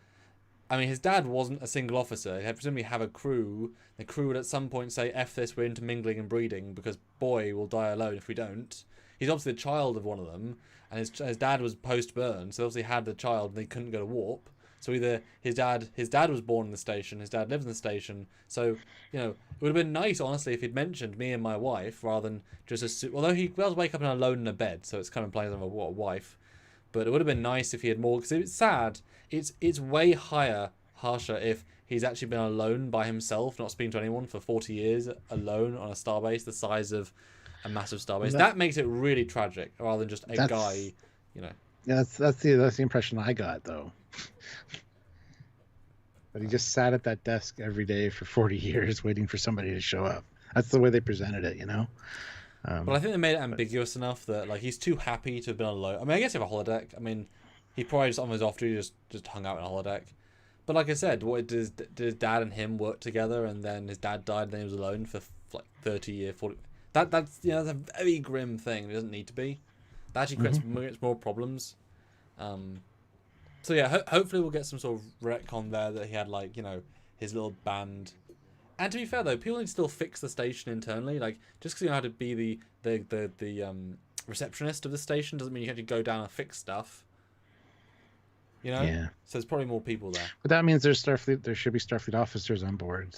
I mean, his dad wasn't a single officer. He'd presumably have a crew. The crew would at some point say, F this, we're intermingling and breeding, because boy, we'll die alone if we don't. He's obviously the child of one of them, and his dad was post-burn, so obviously had the child, and they couldn't go to warp. So either his dad was born in the station, his dad lives in the station, so, you know, it would have been nice, honestly, if he'd mentioned me and my wife, rather than just assume, although he does wake up alone in a bed, so it's kind of implying of a wife. But it would have been nice if he had more, because it's sad. It's way harsher if he's actually been alone by himself, not speaking to anyone for 40 years, alone on a starbase the size of a massive starbase. That makes it really tragic, rather than just a guy, you know. Yeah, that's the impression I got, though. But he just sat at that desk every day for 40 years waiting for somebody to show up. That's the way they presented it, you know? But I think they made it ambiguous enough that he's too happy to have been alone. I mean, I guess you have a holodeck. I mean, he probably just on his off duty just hung out in a holodeck. But like I said, did his dad and him work together, and then his dad died, and then he was alone for 30 years, 40. That's that's a very grim thing. It doesn't need to be. That actually creates more problems. So yeah, hopefully we'll get some sort of retcon there that he had his little band. And to be fair though, people need to still fix the station internally. Just because you know how to be the receptionist of the station doesn't mean you have to go down and fix stuff. You know? Yeah. So there's probably more people there. But that means there should be Starfleet officers on board.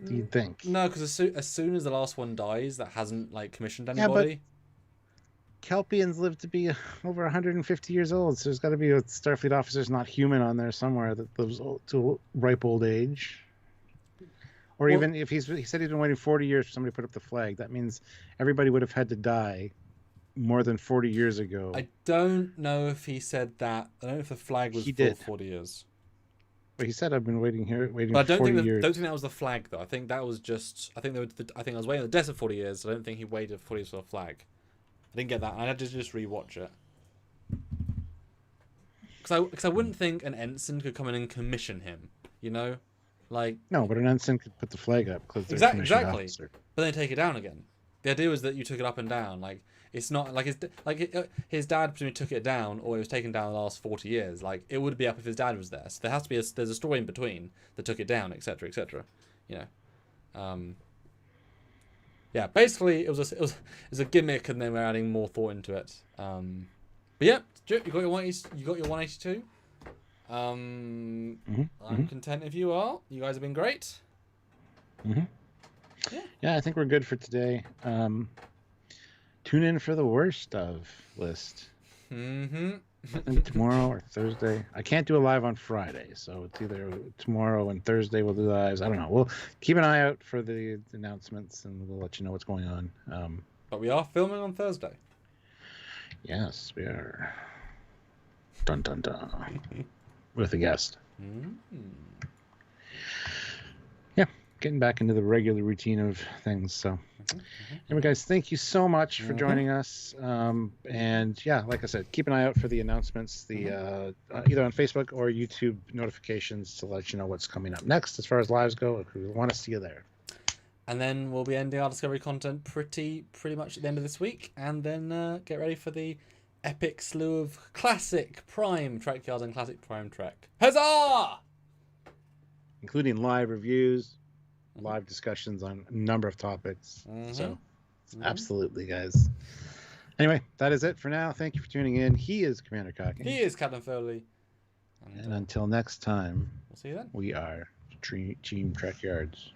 Do you think? No, because as soon as the last one dies, that hasn't commissioned anybody. Yeah, but Kelpians live to be over 150 years old, so there's got to be a Starfleet officer's not human on there somewhere that lives to ripe old age. Or even if he said he's been waiting 40 years for somebody to put up the flag, that means everybody would have had to die more than 40 years ago. I don't know if he said that. I don't know if the flag was full 40 years. But he said I've been waiting but for 40 years. I don't think that was the flag though. I think that was just. I think I was waiting on the desert 40 years. So I don't think he waited 40 years for the flag. I didn't get that. I had to just rewatch it. Because I wouldn't think an ensign could come in and commission him. You know, no, but an ensign could put the flag up because exactly. But then take it down again. The idea was that you took it up and down. It's not his dad presumably took it down, or it was taken down the last 40 years. It would be up if his dad was there. So there has to be there's a story in between that took it down, etc., etc. You know. Yeah, basically it was a gimmick, and then we're adding more thought into it. But yeah, Stuart, you got your 182. I'm content if you are. You guys have been great. Mm-hmm. Yeah, I think we're good for today. Tune in for the worst of list. Mm-hmm. I think tomorrow or Thursday. I can't do a live on Friday, so it's either tomorrow and Thursday we'll do lives. I don't know. We'll keep an eye out for the announcements, and we'll let you know what's going on. But we are filming on Thursday. Yes, we are. Dun dun dun. With a guest. Mm-hmm. Yeah, getting back into the regular routine of things. So, anyway, guys, thank you so much for joining us. And yeah, like I said, keep an eye out for the announcements, either on Facebook or YouTube notifications to let you know what's coming up next as far as lives go. We want to see you there. And then we'll be ending our Discovery content pretty much at the end of this week, and then get ready for the epic slew of classic Prime Trekyards and classic Prime Trek. Huzzah! Including live reviews, live discussions on a number of topics. So, absolutely, guys. Anyway, that is it for now. Thank you for tuning in. He is Commander Cocken. He is Captain Foley. And until next time, we'll see you then. We are Team Trekyards.